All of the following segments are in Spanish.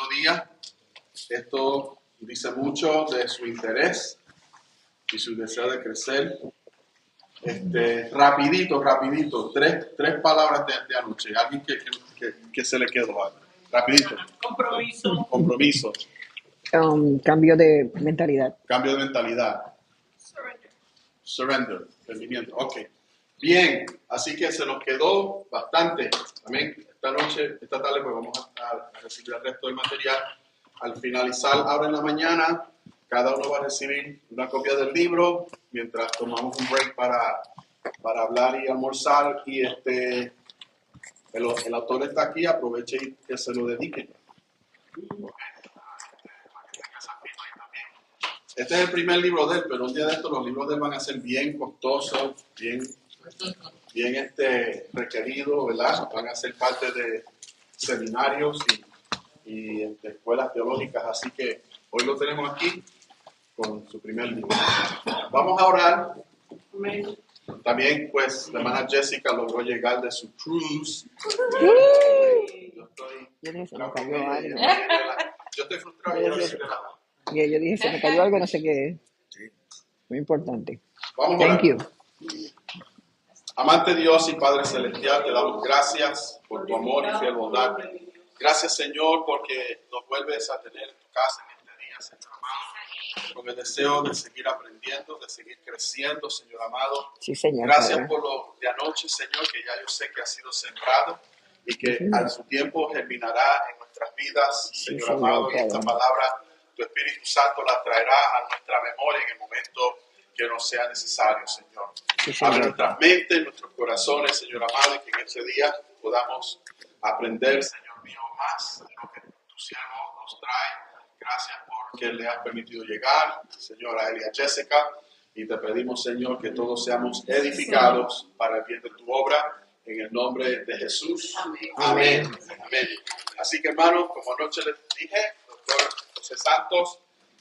segundo día. Esto dice mucho de su interés y su deseo de crecer. Rapidito, tres palabras de anoche. Alguien que se le quedó algo. Rapidito. Compromiso. Cambio de mentalidad. Cambio de mentalidad. Surrender. Rendimiento. Ok. Bien. Así que se nos quedó bastante. Amén. Esta tarde, pues vamos a recibir el resto del material. Al finalizar, ahora en la mañana, cada uno va a recibir una copia del libro mientras tomamos un break para hablar y almorzar. Y el autor está aquí, aproveche y que se lo dediquen. Este es el primer libro de él, pero un día de estos los libros de él van a ser bien costosos, bien requeridos, ¿verdad? Van a ser parte de seminarios y escuelas teológicas, así que hoy lo tenemos aquí con su primer libro. Vamos a orar. También, pues, la hermana Jessica logró llegar de su cruise. Yo estoy frustrado. Y yo dije, se me cayó algo, no sé qué es. Muy importante. Vamos a orar. Thank you. Amante Dios y Padre Celestial, te damos gracias por tu amor y fiel bondad. Gracias, Señor, porque nos vuelves a tener en tu casa en este día, Señor amado, con el deseo de seguir aprendiendo, de seguir creciendo, Señor amado. Sí, Señor. Gracias Padre. por lo de anoche, Señor, que ya yo sé que ha sido sembrado y que a su tiempo germinará en nuestras vidas, Señor, Señor, amado. Y Padre. esta palabra, tu Espíritu Santo la traerá a nuestra memoria en el momento que nos sea necesario, Señor. Sí, Señor. Abre nuestras mentes, nuestros corazones, Señor amado, y que en ese día podamos aprender, Señor mío, más de lo que tu siervo nos trae. Gracias porque le has permitido llegar, Señor, a él y a Jessica, y te pedimos, Señor, que todos seamos edificados para el bien de tu obra, en el nombre de Jesús. Amén. Amén. Así que, hermanos, como anoche les dije, el doctor José Santos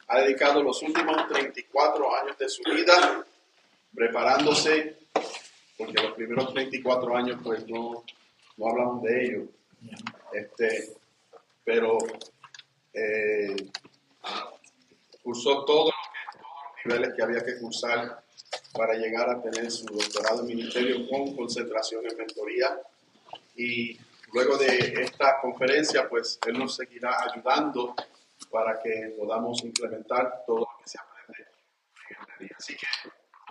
ha dedicado los últimos 34 años de su vida preparándose, porque los primeros 34 años pues no hablamos de ello, pero cursó todos los niveles que había que cursar para llegar a tener su doctorado en ministerio con concentración en mentoría, y luego de esta conferencia pues él nos seguirá ayudando para que podamos implementar todo lo que se aprende en este día. Así que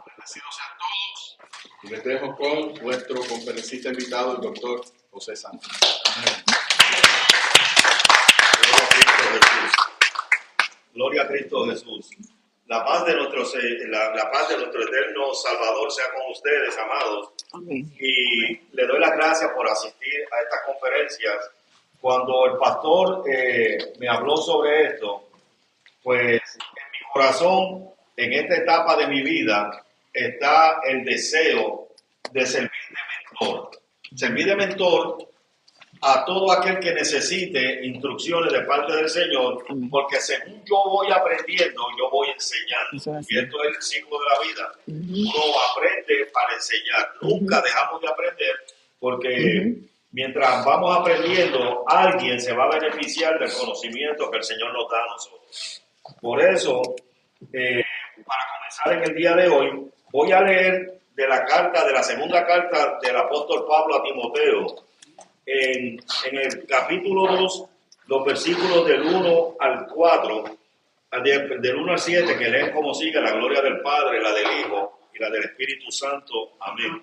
bendecidos sean todos y les dejo con nuestro conferencista invitado, el doctor José Santos. Gloria a Cristo Jesús. La paz de nuestro eterno Salvador sea con ustedes, amados. Amén. Y le doy las gracias por asistir a estas conferencias. Cuando el pastor me habló sobre esto, pues en mi corazón, en esta etapa de mi vida, está el deseo de servir de mentor. Servir de mentor a todo aquel que necesite instrucciones de parte del Señor, porque según yo voy aprendiendo, yo voy enseñando. Y esto es el ciclo de la vida. Uno aprende para enseñar. Nunca dejamos de aprender, porque mientras vamos aprendiendo, alguien se va a beneficiar del conocimiento que el Señor nos da a nosotros. Por eso, para comenzar en el día de hoy, voy a leer de la segunda carta del apóstol Pablo a Timoteo, en el capítulo 2, los versículos del 1 al 4, del 1 al 7, que leen como sigue: la gloria del Padre, la del Hijo y la del Espíritu Santo. Amén.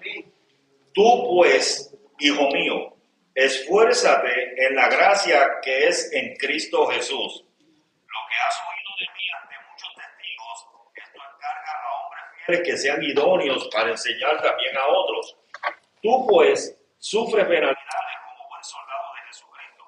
Tú pues, hijo mío, esfuérzate en la gracia que es en Cristo Jesús. Lo que has oído de mí ante muchos testigos, esto encarga a hombres fieles que sean idóneos para enseñar también a otros. Tú pues sufres penalidades como buen soldado de Jesucristo.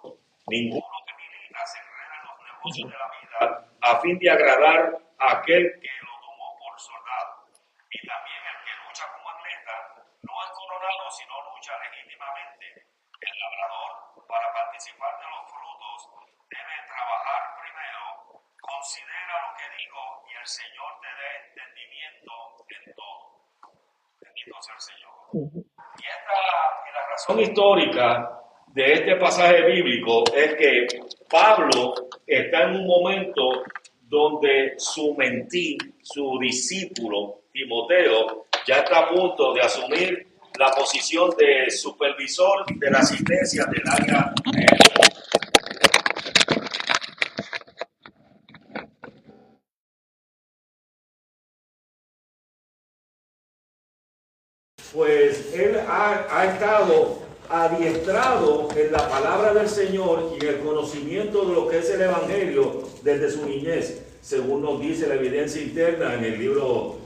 Ninguno que milita se enreda en los negocios de la vida a fin de agradar a aquel que lo tomó por soldado. Y también el que lucha como atleta no es coronado, sino lucha legítimamente. El labrador, para participar de los frutos, debe trabajar primero. Considera lo que digo y el Señor te dé entendimiento en todo. Bendito sea el Señor. Y la razón histórica de este pasaje bíblico es que Pablo está en un momento donde su mentí, su discípulo Timoteo, ya está a punto de asumir la posición de supervisor de la asistencia del área. Pues él ha estado adiestrado en la palabra del Señor y en el conocimiento de lo que es el Evangelio desde su niñez, según nos dice la evidencia interna en el libro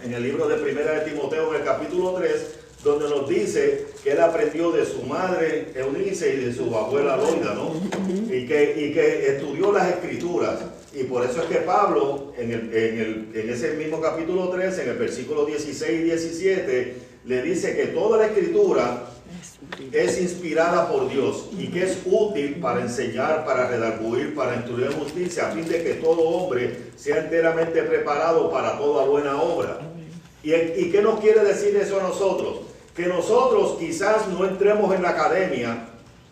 de Primera de Timoteo, en el capítulo 3, donde nos dice que él aprendió de su madre Eunice y de su abuela Loida, ¿no? Y que estudió las Escrituras. Y por eso es que Pablo, en ese mismo capítulo 3, en el versículo 16 y 17, le dice que toda la Escritura es inspirada por Dios y que es útil para enseñar, para redarguir, para instruir en justicia, a fin de que todo hombre sea enteramente preparado para toda buena obra. ¿Y qué nos quiere decir eso a nosotros? Que nosotros quizás no entremos en la academia,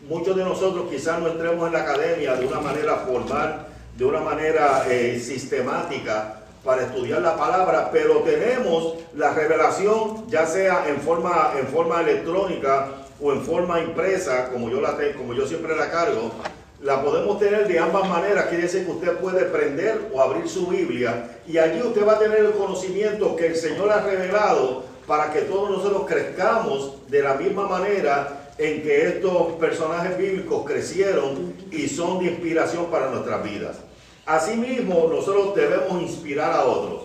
muchos de nosotros quizás no entremos en la academia de una manera formal, de una manera sistemática para estudiar la palabra, pero tenemos la revelación, ya sea en forma electrónica o en forma impresa, como yo siempre la cargo, la podemos tener de ambas maneras. Quiere decir que usted puede prender o abrir su Biblia y allí usted va a tener el conocimiento que el Señor ha revelado para que todos nosotros crezcamos de la misma manera en que estos personajes bíblicos crecieron y son de inspiración para nuestras vidas. Asimismo, nosotros debemos inspirar a otros.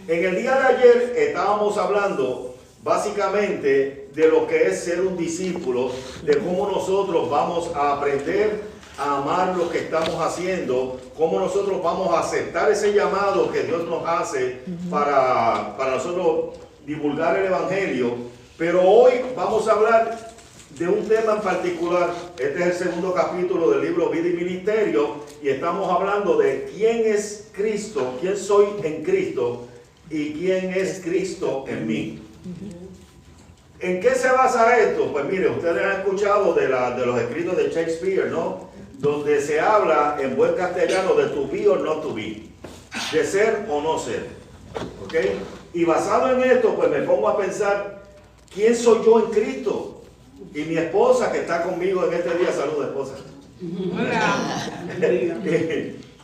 En el día de ayer estábamos hablando básicamente de lo que es ser un discípulo, de cómo nosotros vamos a aprender a amar lo que estamos haciendo, cómo nosotros vamos a aceptar ese llamado que Dios nos hace para nosotros divulgar el Evangelio. Pero hoy vamos a hablar de un tema en particular. Este es el segundo capítulo del libro Vida y Ministerio y estamos hablando de quién es Cristo, quién soy en Cristo y quién es Cristo en mí. ¿En qué se basa esto? Pues mire, ustedes han escuchado de los escritos de Shakespeare, ¿no? Donde se habla en buen castellano de to be or not to be, de ser o no ser, ¿ok? Y basado en esto, pues me pongo a pensar, ¿quién soy yo en Cristo? Y mi esposa que está conmigo en este día, saluda esposa. Hola.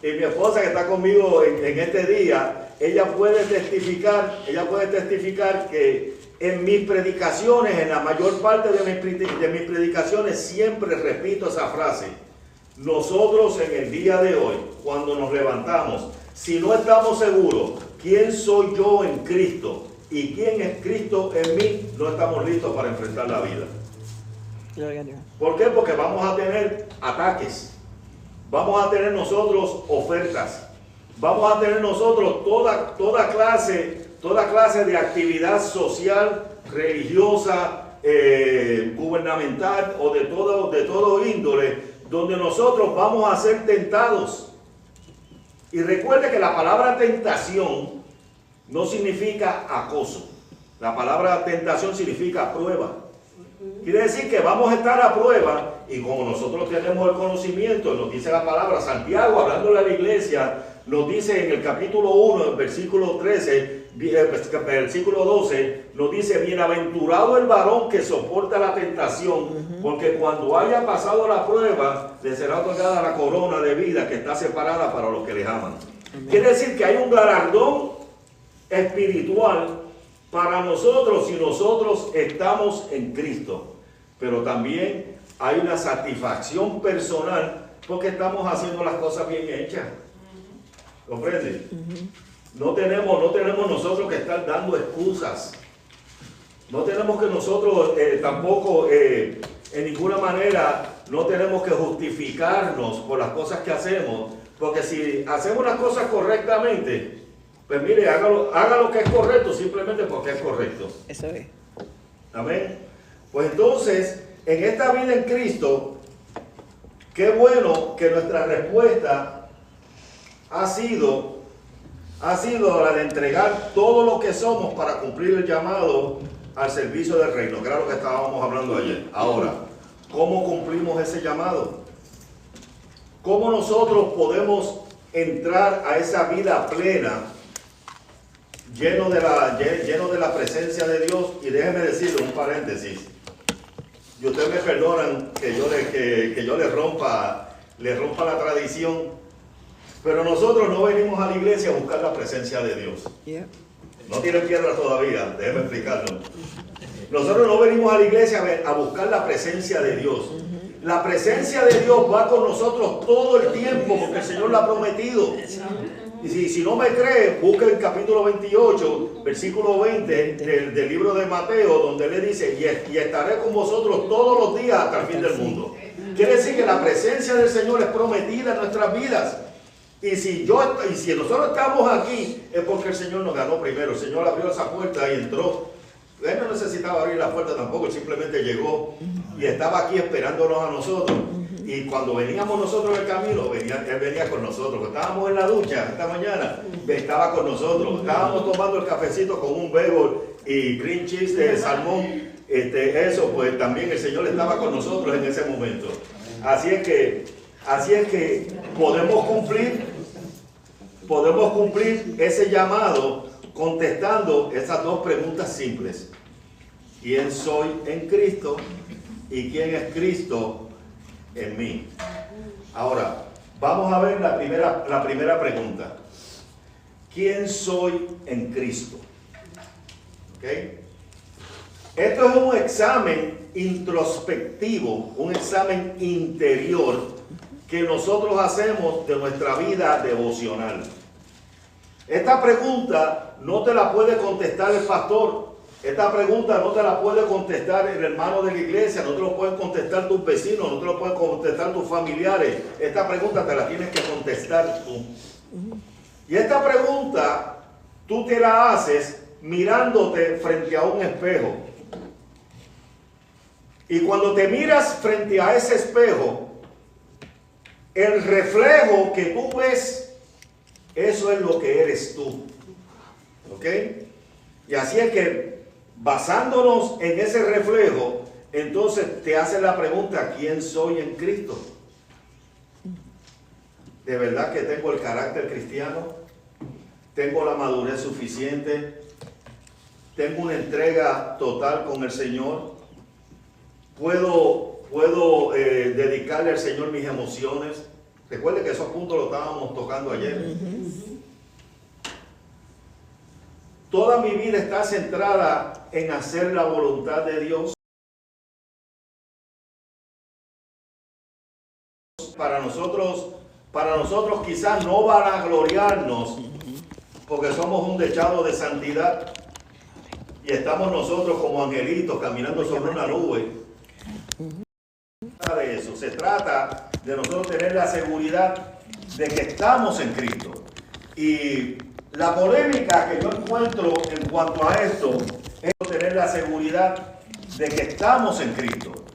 Y mi esposa que está conmigo en este día, ella puede testificar que en mis predicaciones, en la mayor parte de mis predicaciones, siempre repito esa frase. Nosotros en el día de hoy, cuando nos levantamos, si no estamos seguros quién soy yo en Cristo y quién es Cristo en mí, no estamos listos para enfrentar la vida. ¿Por qué? Porque vamos a tener ataques, vamos a tener nosotros ofertas, vamos a tener nosotros toda clase de actividad social, religiosa, gubernamental o de todo índole, donde nosotros vamos a ser tentados. Y recuerde que la palabra tentación no significa acoso. La palabra tentación significa prueba. Quiere decir que vamos a estar a prueba y como nosotros tenemos el conocimiento, nos dice la palabra, Santiago, hablándole a la iglesia, nos dice en el capítulo 1, el versículo 13, versículo 12, nos dice, bienaventurado el varón que soporta la tentación, porque cuando haya pasado la prueba, le será otorgada la corona de vida que está separada para los que les aman. Quiere decir que hay un galardón espiritual para nosotros si nosotros estamos en Cristo, pero también hay una satisfacción personal porque estamos haciendo las cosas bien hechas. ¿Comprende? No tenemos nosotros que estar dando excusas. No tenemos que nosotros tampoco en ninguna manera no tenemos que justificarnos por las cosas que hacemos, porque si hacemos las cosas correctamente, pues mire, haga lo que es correcto simplemente porque es correcto. Eso es. Amén. Pues entonces, en esta vida en Cristo, qué bueno que nuestra respuesta ha sido la de entregar todo lo que somos para cumplir el llamado al servicio del reino, que era lo que estábamos hablando ayer. Ahora, ¿cómo cumplimos ese llamado? ¿Cómo nosotros podemos entrar a esa vida plena, lleno de la presencia de Dios? Y déjeme decirle un paréntesis. Y ustedes me perdonan que yo le rompa la tradición, pero nosotros no venimos a la iglesia a buscar la presencia de Dios. Yeah. No tienen piedra todavía, déjenme explicarlo. Nosotros no venimos a la iglesia a buscar la presencia de Dios. La presencia de Dios va con nosotros todo el tiempo porque el Señor la ha prometido. Y si no me cree, busque el capítulo 28, versículo 20 del libro de Mateo, donde le dice, y estaré con vosotros todos los días hasta el fin del mundo. Quiere decir que la presencia del Señor es prometida en nuestras vidas. Y si nosotros estamos aquí, es porque el Señor nos ganó primero. El Señor abrió esa puerta y entró. Él no necesitaba abrir la puerta tampoco, él simplemente llegó y estaba aquí esperándonos a nosotros. Y cuando veníamos nosotros en el camino, él venía con nosotros. Estábamos en la ducha esta mañana, estaba con nosotros. Estábamos tomando el cafecito con un bagel y green cheese de salmón. Eso, pues también el Señor estaba con nosotros en ese momento. Así es que podemos cumplir ese llamado contestando esas dos preguntas simples. ¿Quién soy en Cristo? ¿Y quién es Cristo en mí? Ahora, vamos a ver la primera pregunta. ¿Quién soy en Cristo? ¿Okay? Esto es un examen introspectivo, un examen interior que nosotros hacemos de nuestra vida devocional. Esta pregunta no te la puede contestar el pastor. Esta pregunta no te la puede contestar el hermano de la iglesia, no te lo pueden contestar tus vecinos, no te lo pueden contestar tus familiares. Esta pregunta te la tienes que contestar tú. Y esta pregunta tú te la haces mirándote frente a un espejo. Y cuando te miras frente a ese espejo, el reflejo que tú ves, eso es lo que eres tú. ¿Ok? Y así es que, basándonos en ese reflejo, entonces te hace la pregunta, ¿quién soy en Cristo? ¿De verdad que tengo el carácter cristiano? ¿Tengo la madurez suficiente? ¿Tengo una entrega total con el Señor? ¿Puedo dedicarle al Señor mis emociones? Recuerde que esos puntos los estábamos tocando ayer. Toda mi vida está centrada en hacer la voluntad de Dios. Para nosotros quizás no vanagloriarnos, porque somos un dechado de santidad y estamos nosotros como angelitos caminando sobre una nube. De eso se trata, de nosotros tener la seguridad de que estamos en Cristo. Y la polémica que yo encuentro en cuanto a esto es tener la seguridad de que estamos en Cristo.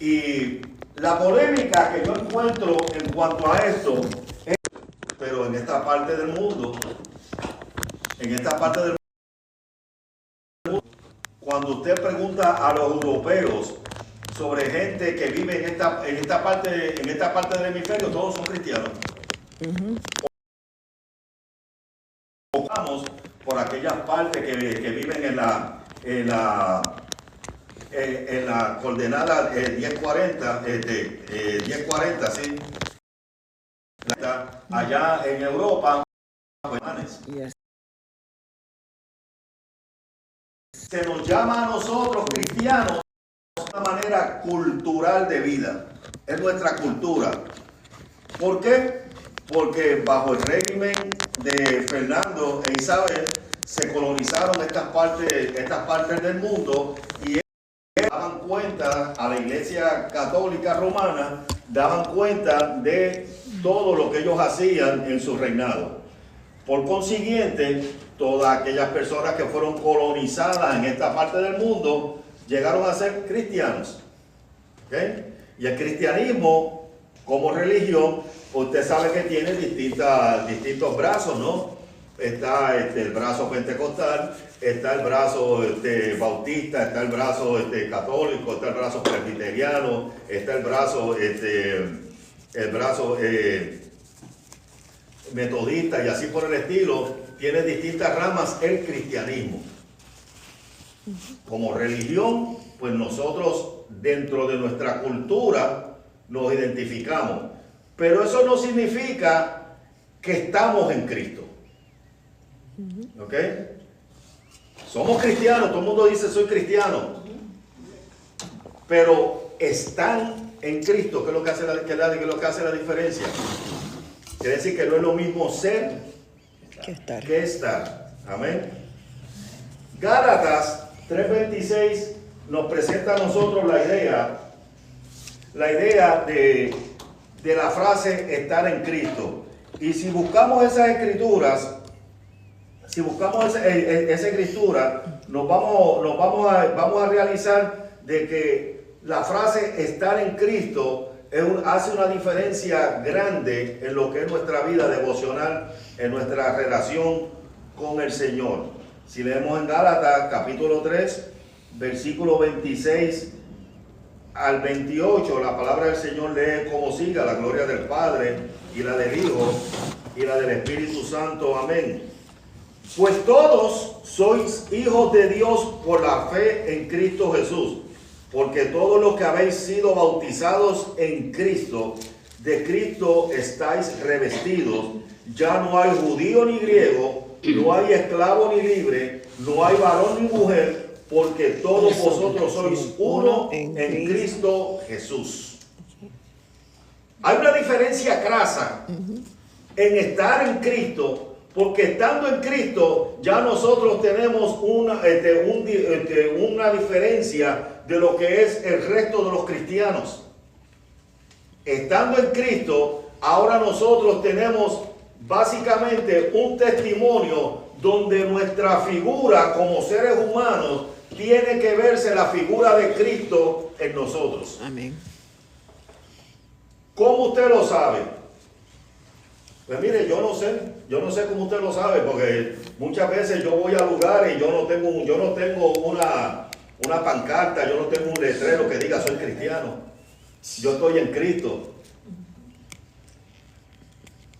Y la polémica que yo encuentro en cuanto a esto es, pero en esta parte del mundo, cuando usted pregunta a los europeos sobre gente que vive en esta parte del hemisferio, todos son cristianos. Vamos por aquellas partes que viven en la coordenada 1040, 1040, sí. Allá en Europa, se nos llama a nosotros cristianos una manera cultural de vida. Es nuestra cultura. ¿Por qué? Porque bajo el régimen de Fernando e Isabel se colonizaron estas partes del mundo y daban cuenta a la Iglesia Católica Romana, daban cuenta de todo lo que ellos hacían en su reinado. Por consiguiente, todas aquellas personas que fueron colonizadas en esta parte del mundo llegaron a ser cristianos. ¿Okay? Y el cristianismo, como religión, usted sabe que tiene distintos brazos, ¿no? Está el brazo pentecostal, está el brazo bautista, está el brazo católico, está el brazo presbiteriano, está el brazo el brazo metodista y así por el estilo, tiene distintas ramas el cristianismo. Como religión, pues nosotros dentro de nuestra cultura nos identificamos. Pero eso no significa que estamos en Cristo. ¿Ok? Somos cristianos, todo el mundo dice soy cristiano. Pero están en Cristo, ¿qué es lo que hace la diferencia? Quiere decir que no es lo mismo ser que estar. Amén. Gálatas 3:26 nos presenta a nosotros la idea de la frase estar en Cristo. Y si buscamos esas escrituras, esa escritura, vamos a realizar de que la frase estar en Cristo hace una diferencia grande en lo que es nuestra vida devocional, en nuestra relación con el Señor. Si leemos en Gálatas capítulo 3, versículo 26 al 28, la palabra del Señor lee como sigue: la gloria del Padre y la del Hijo y la del Espíritu Santo. Amén. Pues todos sois hijos de Dios por la fe en Cristo Jesús, porque todos los que habéis sido bautizados en Cristo, de Cristo estáis revestidos. Ya no hay judío ni griego, no hay esclavo ni libre, no hay varón ni mujer, porque todos vosotros sois uno en Cristo Jesús. Hay una diferencia crasa en estar en Cristo, porque estando en Cristo ya nosotros tenemos una diferencia de lo que es el resto de los cristianos. Estando en Cristo, ahora nosotros tenemos básicamente un testimonio donde nuestra figura como seres humanos tiene que verse la figura de Cristo en nosotros. Amén. ¿Cómo usted lo sabe? Pues mire, yo no sé cómo usted lo sabe, porque muchas veces yo voy a lugares y yo no tengo una pancarta, yo no tengo un letrero que diga soy cristiano. Yo estoy en Cristo.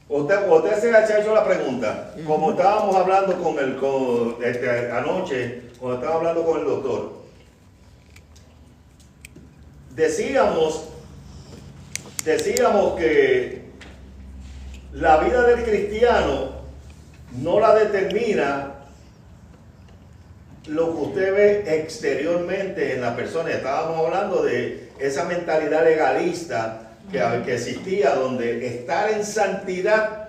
Usted se ha hecho la pregunta, como estábamos hablando anoche, cuando estaba hablando con el doctor, decíamos que la vida del cristiano no la determina lo que usted ve exteriormente en la persona. Estábamos hablando de esa mentalidad legalista que existía, donde estar en santidad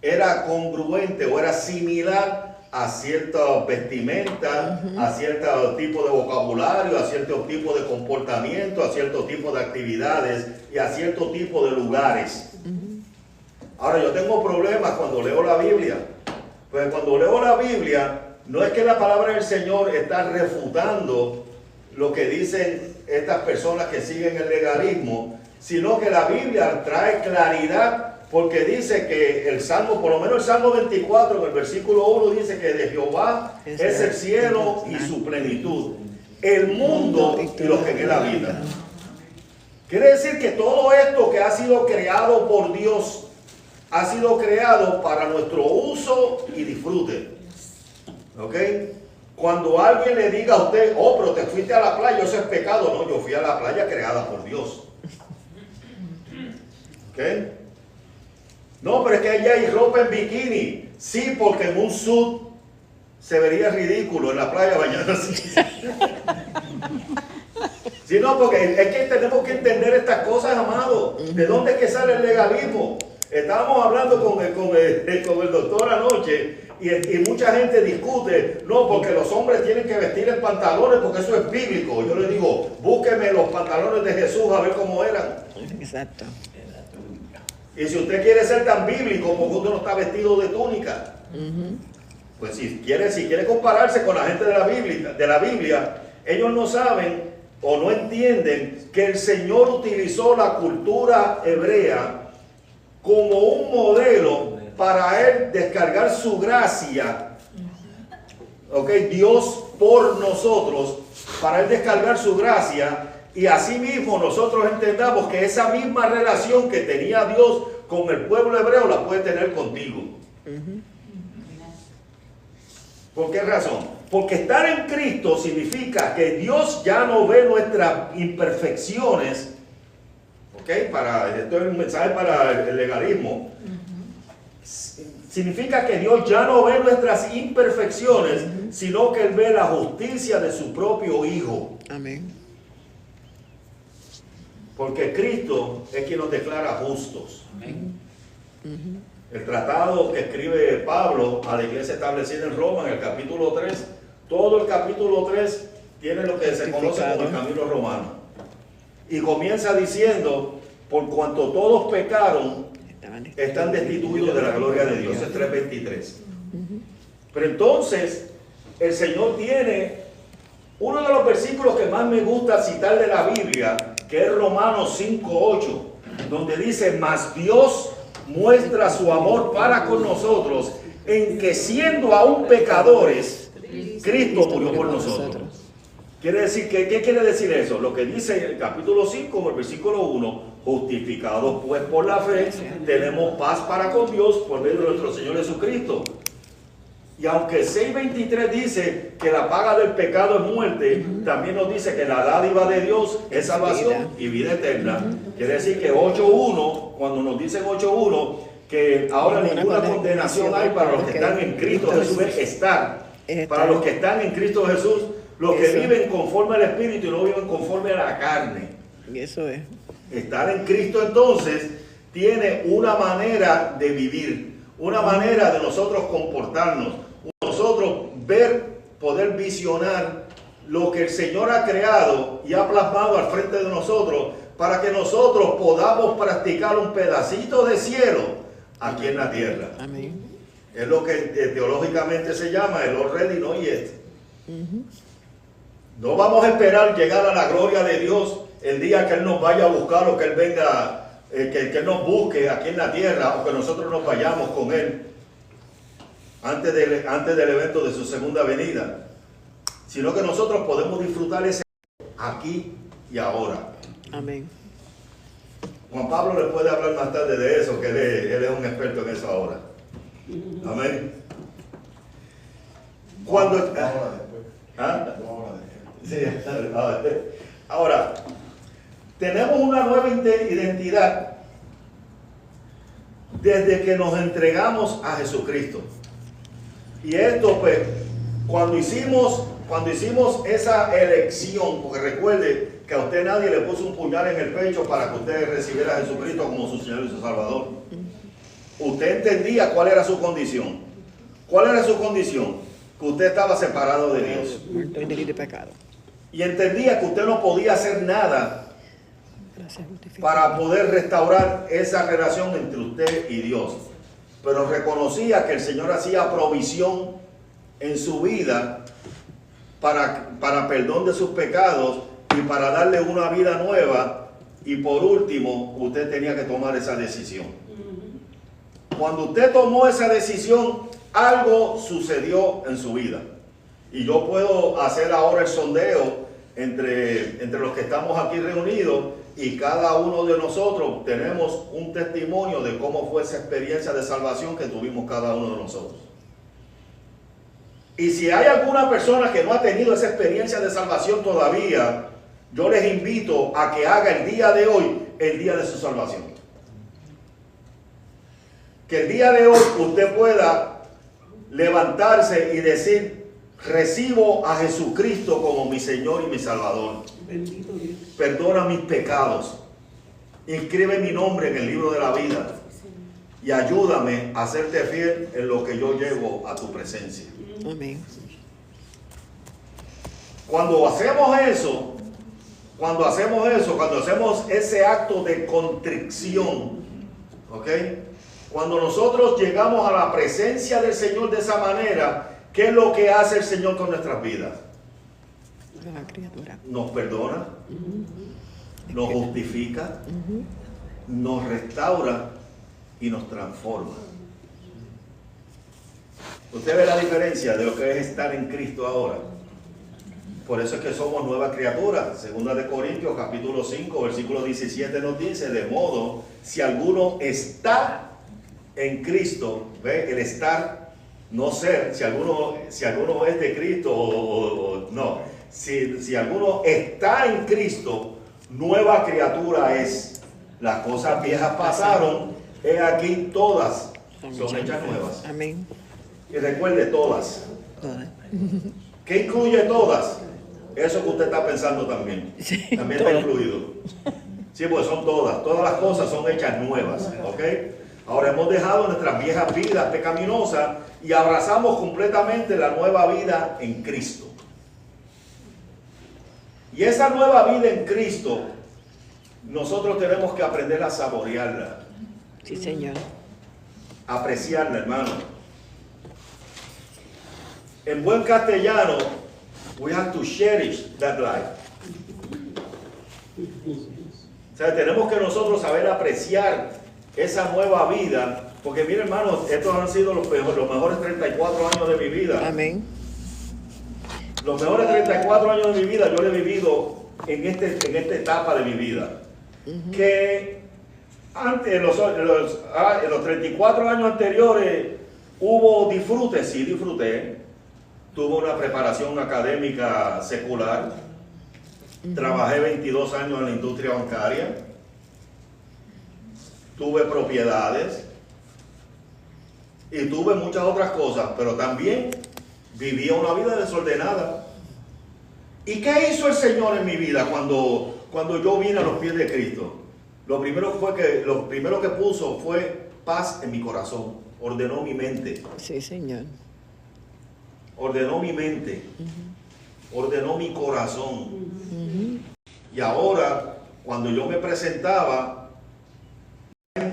era congruente o era similar a cierta vestimenta, a cierto tipo de vocabulario, a cierto tipo de comportamiento, a cierto tipo de actividades y a cierto tipo de lugares. Ahora, yo tengo problemas cuando leo la Biblia. Pues cuando leo la Biblia, no es que la palabra del Señor está refutando lo que dicen estas personas que siguen el legalismo, sino que la Biblia trae claridad, porque dice que el Salmo, por lo menos el Salmo 24, en el versículo 1, dice que de Jehová es el cielo y su plenitud, el mundo y los que en él habitan. Quiere decir que todo esto que ha sido creado por Dios ha sido creado para nuestro uso y disfrute. ¿Ok? Cuando alguien le diga a usted, oh, pero te fuiste a la playa, eso es pecado. No, yo fui a la playa creada por Dios. ¿Ok? No, pero es que allá hay ropa en bikini. Sí, porque en un sud se vería ridículo en la playa bañada así. Sí, no, porque es que tenemos que entender estas cosas, amados. ¿De dónde es que sale el legalismo? Estábamos hablando con el doctor anoche y mucha gente discute, no, porque los hombres tienen que vestir en pantalones porque eso es bíblico. Yo le digo, búsqueme los pantalones de Jesús a ver cómo eran. Exacto. Y si usted quiere ser tan bíblico, porque usted no está vestido de túnica, pues si quiere compararse con la gente de la Biblia, ellos no saben o no entienden que el Señor utilizó la cultura hebrea como un modelo para él descargar su gracia. ¿Ok? Dios por nosotros, para él descargar su gracia Y asimismo nosotros entendamos que esa misma relación que tenía Dios con el pueblo hebreo la puede tener contigo. ¿Por qué razón? Porque estar en Cristo significa que Dios ya no ve nuestras imperfecciones. ¿Ok? Esto es un mensaje para el legalismo. Significa que Dios ya no ve nuestras imperfecciones, sino que Él ve la justicia de su propio Hijo. Amén. Porque Cristo es quien nos declara justos. Amén. El tratado que escribe Pablo a la iglesia establecida en Roma, en el capítulo 3, todo el capítulo 3 tiene lo que se conoce como el camino romano. Y comienza diciendo, por cuanto todos pecaron, están destituidos de la gloria de Dios. Es 3:23. Pero entonces, el Señor tiene uno de los versículos que más me gusta citar de la Biblia, que es Romanos 5:8, donde dice, mas Dios muestra su amor para con nosotros, en que siendo aún pecadores, Cristo murió por nosotros. Quiere decir que, ¿qué quiere decir eso? Lo que dice en el capítulo 5, en el versículo 1, justificados pues por la fe, tenemos paz para con Dios por medio de nuestro Señor Jesucristo. Y aunque 6:23 dice que la paga del pecado es muerte, también nos dice que la dádiva de Dios es salvación y vida eterna. Quiere decir que 8:1, cuando nos dicen 8:1, que ahora ninguna condenación hay para los que están en Cristo Jesús, para los que están en Cristo Jesús, los que viven conforme al Espíritu y no viven conforme a la carne. Eso es. Estar en Cristo entonces tiene una manera de vivir, una manera de nosotros comportarnos, nosotros poder visionar lo que el Señor ha creado y ha plasmado al frente de nosotros para que nosotros podamos practicar un pedacito de cielo aquí en la tierra. Amén. Es lo que teológicamente se llama el already not yet. No vamos a esperar llegar a la gloria de Dios el día que Él nos vaya a buscar o que Él venga, que Él nos busque aquí en la tierra o que nosotros nos vayamos con Él antes del evento de su segunda venida, sino que nosotros podemos disfrutar ese aquí y ahora. Amén. Juan Pablo le puede hablar más tarde de eso, que él es un experto en eso ahora. Amén. Cuando... ¿Ah? Sí, ahora, tenemos una nueva identidad desde que nos entregamos a Jesucristo. Y esto, pues, cuando hicimos esa elección, porque recuerde que a usted nadie le puso un puñal en el pecho para que usted recibiera a Jesucristo como su Señor y su Salvador. Usted entendía cuál era su condición. ¿Cuál era su condición? Que usted estaba separado de Dios. Muerto en delito y pecado. Y entendía que usted no podía hacer nada para poder restaurar esa relación entre usted y Dios. Pero reconocía que el Señor hacía provisión en su vida para perdón de sus pecados y para darle una vida nueva. Y por último, usted tenía que tomar esa decisión. Cuando usted tomó esa decisión, algo sucedió en su vida. Y yo puedo hacer ahora el sondeo entre los que estamos aquí reunidos, y cada uno de nosotros tenemos un testimonio de cómo fue esa experiencia de salvación que tuvimos cada uno de nosotros. Y si hay alguna persona que no ha tenido esa experiencia de salvación todavía, yo les invito a que haga el día de hoy el día de su salvación. Que el día de hoy usted pueda levantarse y decir: recibo a Jesucristo como mi Señor y mi Salvador. Bendito Dios. Perdona mis pecados. Inscribe mi nombre en el libro de la vida. Y ayúdame a serte fiel en lo que yo llevo a tu presencia. Amén. Cuando hacemos eso, cuando hacemos ese acto de contrición, ¿ok? Cuando nosotros llegamos a la presencia del Señor de esa manera, ¿qué es lo que hace el Señor con nuestras vidas? La criatura. Nos perdona, nos justifica, nos restaura y nos transforma. Usted ve la diferencia de lo que es estar en Cristo ahora. Por eso es que somos nuevas criaturas. Segunda de Corintios, capítulo 5, versículo 17 nos dice, de modo, si alguno está en Cristo, ¿ve? El estar, no ser, si alguno es de Cristo no. Si alguno está en Cristo, nueva criatura es. Las cosas viejas pasaron, he aquí todas son hechas nuevas. Amén. Y recuerde, todas. Todas. ¿Qué incluye todas? Eso que usted está pensando también. Sí, también todas. está incluido. Sí, pues son todas. Todas las cosas son hechas nuevas. ¿Ok? Ahora hemos dejado nuestras viejas vidas pecaminosas y abrazamos completamente la nueva vida en Cristo. Y esa nueva vida en Cristo, nosotros tenemos que aprender a saborearla. Sí, Señor. Apreciarla, hermano. En buen castellano, we have to cherish that life. O sea, tenemos que nosotros saber apreciar esa nueva vida, porque mire, hermanos, estos han sido los mejores 34 años de mi vida. Amén. Los mejores 34 años de mi vida yo lo he vivido en esta etapa de mi vida. Que antes, en los 34 años anteriores, hubo disfrute, sí disfruté. Tuve una preparación académica secular. Trabajé 22 años en la industria bancaria. Tuve propiedades. Y tuve muchas otras cosas, pero también vivía una vida desordenada. ¿Y qué hizo el Señor en mi vida cuando yo vine a los pies de Cristo? Lo primero que puso fue paz en mi corazón. Ordenó mi mente. Sí, Señor. Ordenó mi mente. Ordenó mi corazón. Y ahora, cuando yo me presentaba,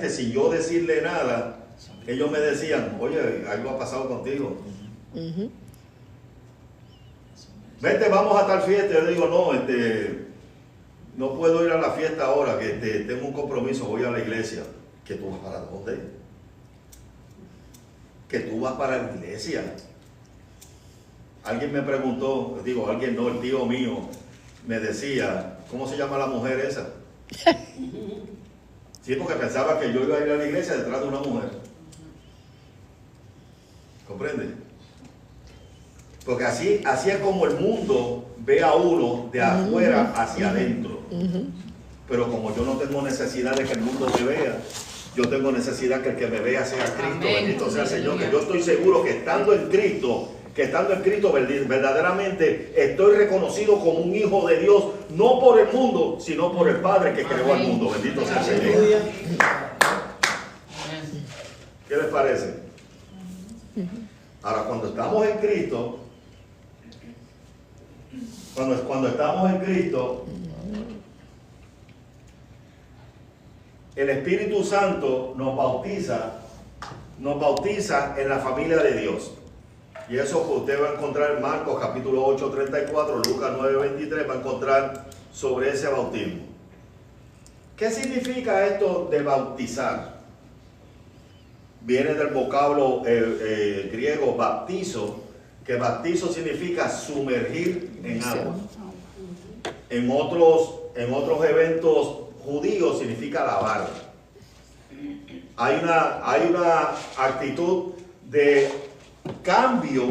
sin yo decirle nada, ellos me decían, oye, algo ha pasado contigo. Vente, vamos a tal fiesta. Yo digo, no, no puedo ir a la fiesta ahora, que tengo un compromiso, voy a la iglesia. ¿Que tú vas para dónde? Que tú vas para la iglesia. Alguien me preguntó, digo, alguien no, el tío mío, me decía, ¿cómo se llama la mujer esa? Sí, porque pensaba que yo iba a ir a la iglesia detrás de una mujer. ¿Comprende? Porque así es como el mundo ve a uno de afuera hacia adentro. Pero como yo no tengo necesidad de que el mundo me vea, yo tengo necesidad que el que me vea sea Cristo. Amén. Bendito sea el Señor, que yo estoy seguro que estando en Cristo verdaderamente estoy reconocido como un hijo de Dios, no por el mundo, sino por el Padre que creó al mundo. Bendito sea el Señor. ¿Qué les parece? Ahora, cuando estamos en Cristo, cuando estamos en Cristo, el Espíritu Santo nos bautiza en la familia de Dios. Y eso que usted va a encontrar en Marcos capítulo 8, 34, Lucas 9, 23, va a encontrar sobre ese bautismo. ¿Qué significa esto de bautizar? Viene del vocablo griego baptizo, que baptizo significa sumergir en agua. En otros eventos judíos significa lavar. Hay una actitud de cambio,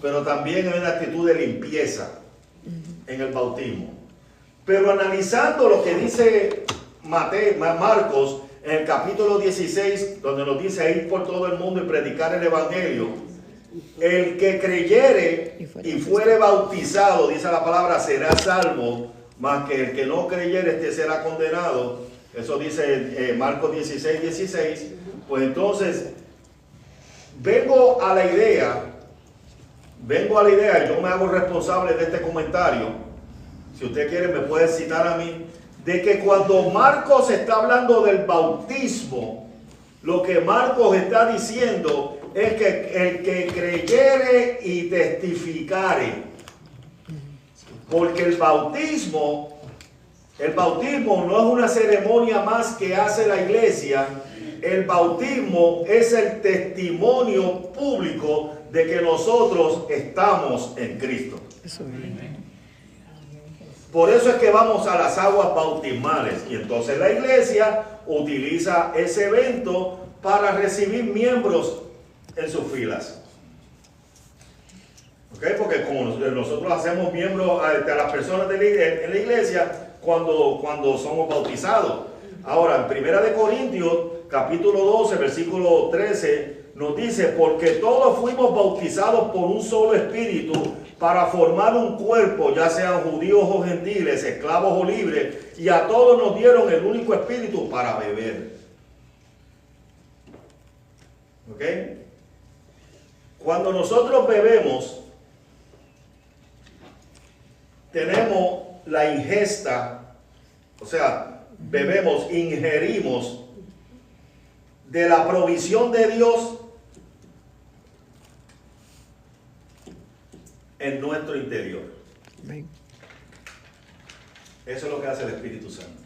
pero también hay una actitud de limpieza en el bautismo. Pero analizando lo que dice Marcos en el capítulo 16, donde nos dice ir por todo el mundo y predicar el evangelio, el que creyere y fuere bautizado, dice la palabra, será salvo, más que el que no creyere será condenado. Eso dice Marcos 16, 16. Pues entonces vengo a la idea, y yo me hago responsable de este comentario. Si usted quiere me puede citar a mí, de que cuando Marcos está hablando del bautismo, lo que Marcos está diciendo es que el que creyere y testificare, porque el bautismo no es una ceremonia más que hace la iglesia. El bautismo es el testimonio público de que nosotros estamos en Cristo. Eso es. Por eso es que vamos a las aguas bautismales. Y entonces la iglesia utiliza ese evento para recibir miembros en sus filas. ¿Ok? Porque como nosotros hacemos miembros a las personas en la iglesia cuando somos bautizados. Ahora, en 1 Corintios, capítulo 12, versículo 13, nos dice, porque todos fuimos bautizados por un solo espíritu para formar un cuerpo, ya sean judíos o gentiles, esclavos o libres, y a todos nos dieron el único espíritu para beber. ¿Ok? Cuando nosotros bebemos, tenemos la ingesta, o sea, bebemos, ingerimos de la provisión de Dios en nuestro interior. Amén. Eso es lo que hace el Espíritu Santo.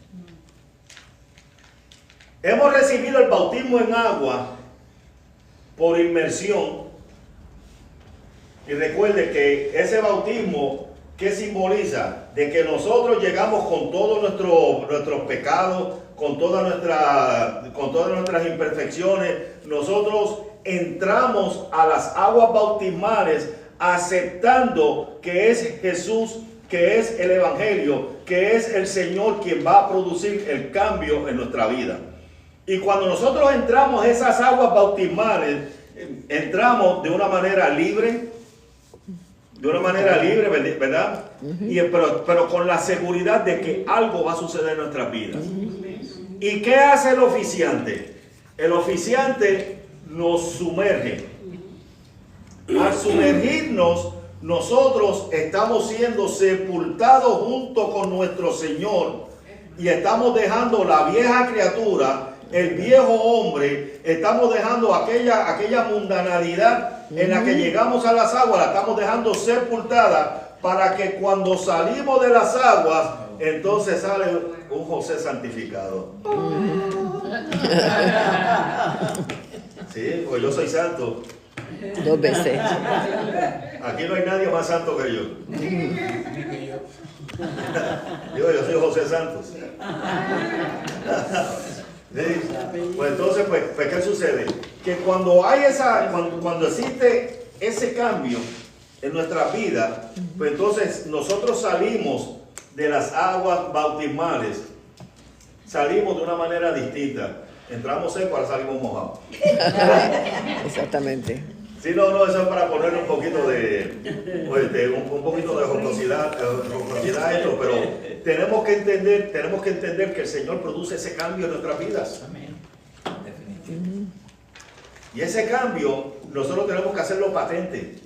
Hemos recibido el bautismo en agua por inmersión. Y recuerde que ese bautismo, ¿qué simboliza? De que nosotros llegamos con todos nuestros pecados, con todas nuestras imperfecciones. Nosotros entramos a las aguas bautismales aceptando que es Jesús, que es el Evangelio, que es el Señor quien va a producir el cambio en nuestra vida. Y cuando nosotros entramos a esas aguas bautismales, entramos de una manera libre, ¿verdad? Pero con la seguridad de que algo va a suceder en nuestras vidas. ¿Y qué hace el oficiante? El oficiante nos sumerge. Al sumergirnos, nosotros estamos siendo sepultados junto con nuestro Señor y estamos dejando la vieja criatura, el viejo hombre, estamos dejando aquella mundanalidad en la que llegamos a las aguas, la estamos dejando sepultada para que cuando salimos de las aguas, entonces sale un José santificado. Sí, pues yo soy santo. 2 veces. Aquí no hay nadie más santo que yo. Yo soy José Santos. Pues entonces, pues, ¿qué sucede? Que cuando existe ese cambio en nuestra vida, pues entonces nosotros salimos de las aguas bautismales, salimos de una manera distinta. Entramos secos, ahora salimos mojados. Exactamente. Sí, no, eso es para ponerle un poquito un poquito de jocosidad a esto, pero tenemos que entender que el Señor produce ese cambio en nuestras vidas. Amén. Y ese cambio nosotros tenemos que hacerlo patente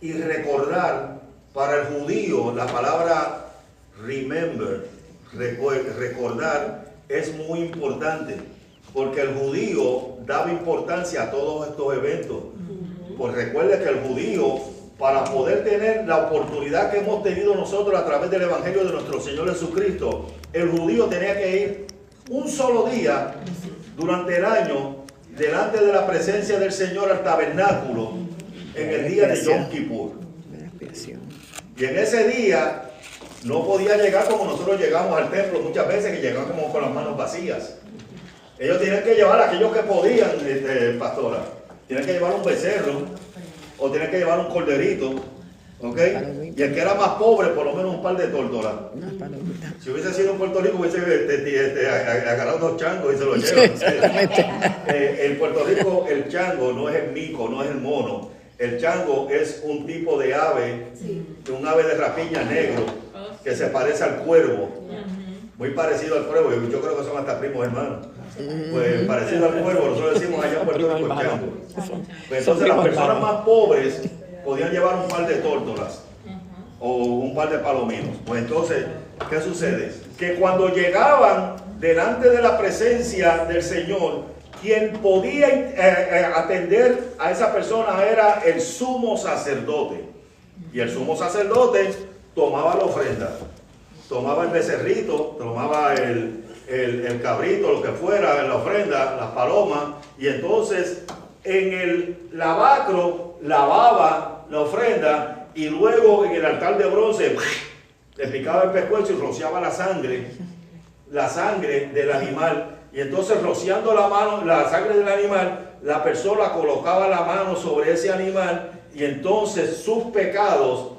y recordar. Para el judío la palabra remember, recordar, es muy importante, porque el judío daba importancia a todos estos eventos. Pues recuerde que el judío, para poder tener la oportunidad que hemos tenido nosotros a través del Evangelio de nuestro Señor Jesucristo, el judío tenía que ir un solo día durante el año delante de la presencia del Señor al tabernáculo en el día de Yom Kippur. Y en ese día no podía llegar como nosotros llegamos al templo muchas veces, que llegamos como con las manos vacías. Ellos tienen que llevar a aquellos que podían, pastora. Tienen que llevar un becerro o tienen que llevar un corderito, ¿ok? Y el que era más pobre, por lo menos un par de tórtolas. Si hubiese sido en Puerto Rico, hubiese agarrado unos changos y se los llevan. En Puerto Rico, el chango no es el mico, no es el mono. El chango es un tipo de ave, un ave de rapiña negro, que se parece al cuervo. Muy parecido al cuervo, yo creo que son hasta primos hermanos. Pues parecido al cuervo, nosotros decimos allá en Puerto Rico el chango. Pues entonces las personas más pobres podían llevar un par de tórtolas o un par de palominos. Pues entonces, ¿qué sucede? Que cuando llegaban delante de la presencia del Señor, quien podía atender a esa persona era el sumo sacerdote. Y el sumo sacerdote tomaba la ofrenda, tomaba el becerrito, tomaba el cabrito, lo que fuera, en la ofrenda, las palomas, y entonces en el lavacro lavaba la ofrenda y luego en el altar de bronce le picaba el pescuezo y rociaba la sangre del animal. Y entonces rociando la sangre del animal, la persona colocaba la mano sobre ese animal y entonces sus pecados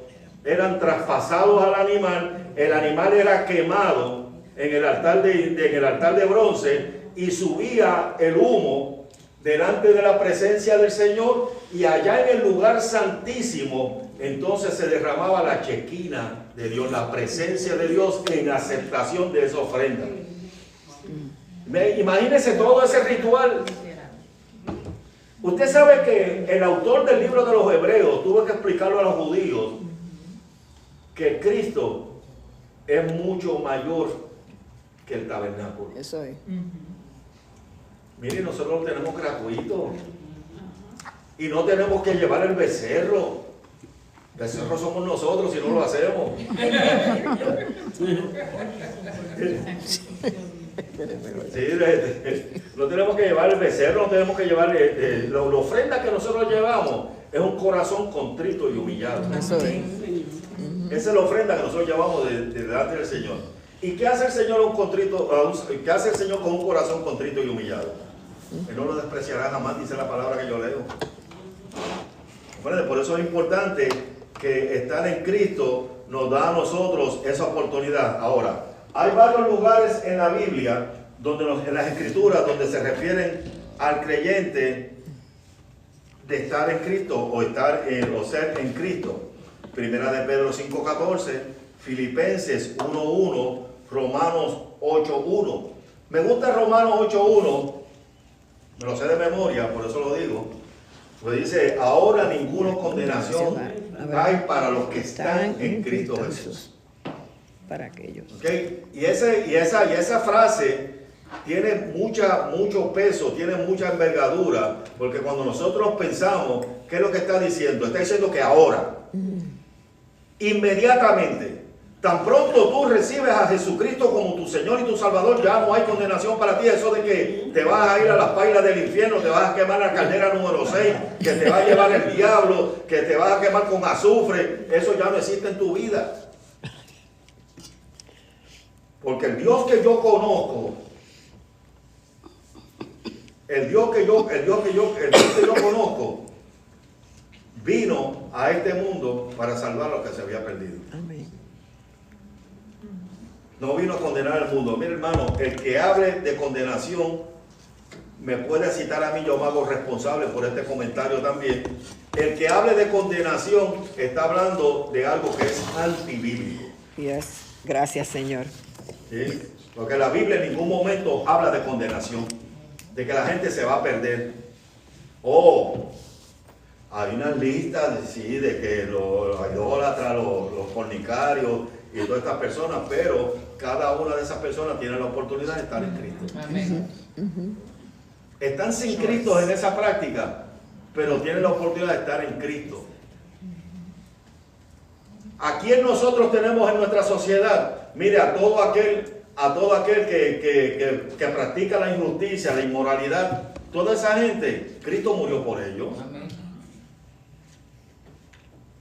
eran traspasados al animal. El animal era quemado en el altar de bronce y subía el humo delante de la presencia del Señor, y allá en el lugar santísimo entonces se derramaba la chequina de Dios, la presencia de Dios en aceptación de esa ofrenda. Imagínense todo ese ritual. Usted sabe que el autor del libro de los Hebreos tuvo que explicarlo a los judíos que Cristo es mucho mayor que el tabernáculo. Eso es. Miren, nosotros lo tenemos gratuito y no tenemos que llevar el becerro. El becerro somos nosotros si no lo hacemos. Sí, no tenemos que llevar el becerro, no tenemos que llevar la ofrenda que nosotros llevamos. Es un corazón contrito y humillado. Eso es. Esa es la ofrenda que nosotros llevamos delante del Señor. ¿Y qué hace el Señor qué hace el Señor con un corazón contrito y humillado? Él no lo despreciará jamás, dice la palabra que yo leo. Por eso es importante que estar en Cristo nos da a nosotros esa oportunidad. Ahora, hay varios lugares en la Biblia, en las Escrituras, donde se refieren al creyente de estar en Cristo o ser en Cristo. Primera de Pedro 5:14, Filipenses 1:1, Romanos 8:1. Me gusta Romanos 8:1, me lo sé de memoria, por eso lo digo. Pues dice, ahora ninguna condenación hay para los que están en Cristo Jesús. Para aquellos. ¿Okay? Y esa frase tiene mucho peso, tiene mucha envergadura, porque cuando nosotros pensamos, ¿qué es lo que está diciendo? Está diciendo que ahora, inmediatamente, tan pronto tú recibes a Jesucristo como tu Señor y tu Salvador, ya no hay condenación para ti. Eso de que te vas a ir a las pailas del infierno, te vas a quemar la caldera número 6, que te va a llevar el diablo, que te vas a quemar con azufre, eso ya no existe en tu vida. Porque el Dios que yo conozco, el Dios que yo conozco, vino a este mundo para salvar lo que se había perdido. Amén. No vino a condenar al mundo. Mira, hermano, el que hable de condenación me puede citar a mí, yo me hago responsable por este comentario también. El que hable de condenación está hablando de algo que es antibíblico. Yes. Gracias, Señor. ¿Sí? Porque la Biblia en ningún momento habla de condenación, de que la gente se va a perder. Hay una lista de que los idólatras, los fornicarios y todas estas personas, pero cada una de esas personas tiene la oportunidad de estar en Cristo. Amén. Están sin Cristo en esa práctica, pero tienen la oportunidad de estar en Cristo. ¿A quién nosotros tenemos en nuestra sociedad? Mire, a todo aquel que practica la injusticia, la inmoralidad, toda esa gente, Cristo murió por ellos. Amén.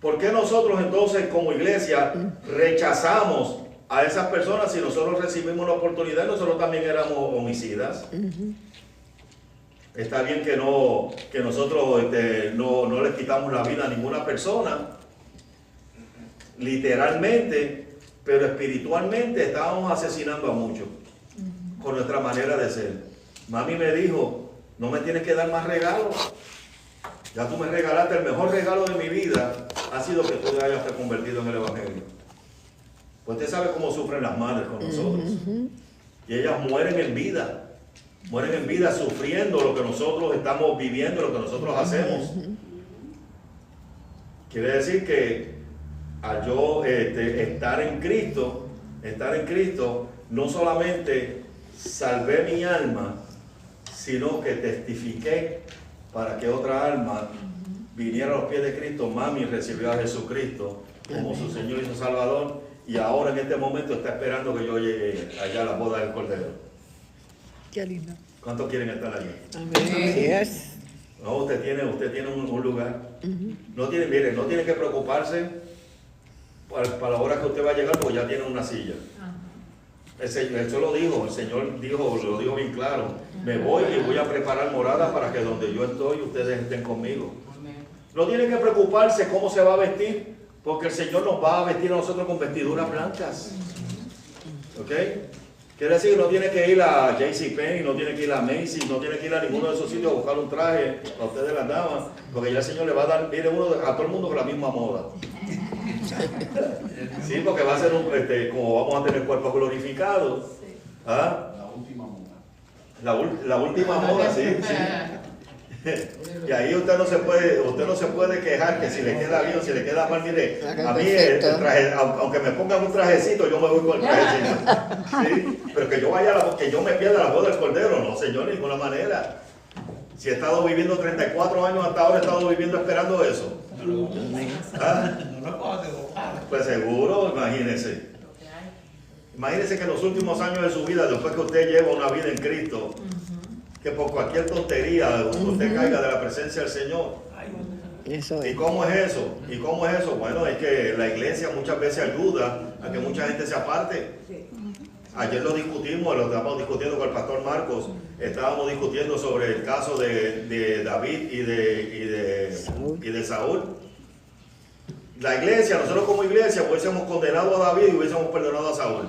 ¿Por qué nosotros entonces como iglesia rechazamos a esas personas si nosotros recibimos la oportunidad? Nosotros también éramos homicidas. Está bien que nosotros no le quitamos la vida a ninguna persona, literalmente, pero espiritualmente estábamos asesinando a muchos con nuestra manera de ser. Mami me dijo, no me tienes que dar más regalos. Ya tú me regalaste, el mejor regalo de mi vida ha sido que tú te hayas convertido en el Evangelio. Pues usted sabe cómo sufren las madres con nosotros. Y ellas mueren en vida sufriendo lo que nosotros estamos viviendo, lo que nosotros hacemos. Quiere decir que al yo estar en Cristo, no solamente salvé mi alma, sino que testifiqué para que otra alma viniera a los pies de Cristo. Mami recibió a Jesucristo como su Señor y su Salvador, y ahora en este momento está esperando que yo llegue allá a la boda del Cordero. Qué lindo. ¿Cuántos quieren estar allí? Amén. Así es. No, usted tiene un lugar. No tiene, mire, no tiene que preocuparse para la hora que usted va a llegar, porque ya tiene una silla. Eso lo dijo, el Señor dijo, lo dijo bien claro. Me voy y voy a preparar morada para que donde yo estoy, ustedes estén conmigo. No tiene que preocuparse cómo se va a vestir, porque el Señor nos va a vestir a nosotros con vestiduras blancas. ¿Ok? Quiere decir, no tiene que ir a JCPenney, no tiene que ir a Macy's, no tiene que ir a ninguno de esos sitios a buscar un traje a ustedes las damas, porque ya el Señor le va a dar, mire, a todo el mundo con la misma moda. Sí, porque va a ser como vamos a tener cuerpos glorificados. ¿Ah? La última moda. La última moda, sí. Y ahí usted no se puede quejar que si le queda bien o si le queda mal. Mire, a mí el traje, aunque me pongan un trajecito, yo me voy con el trajecito. ¿Sí? Pero que yo que yo me pierda la voz del Cordero, no, Señor, de ninguna manera. Si he estado viviendo 34 años hasta ahora, he estado viviendo esperando eso. ¿Ah? Pues seguro, imagínese. Imagínese que en los últimos años de su vida, después que usted lleva una vida en Cristo, que por cualquier tontería usted caiga de la presencia del Señor. Eso es. ¿Y cómo es eso? ¿Y cómo es eso? Bueno, es que la iglesia muchas veces ayuda a que mucha gente se aparte. Ayer lo discutimos, lo estábamos discutiendo con el pastor Marcos, estábamos discutiendo sobre el caso de David y de Saúl. La iglesia, nosotros como iglesia hubiésemos condenado a David y hubiésemos perdonado a Saúl.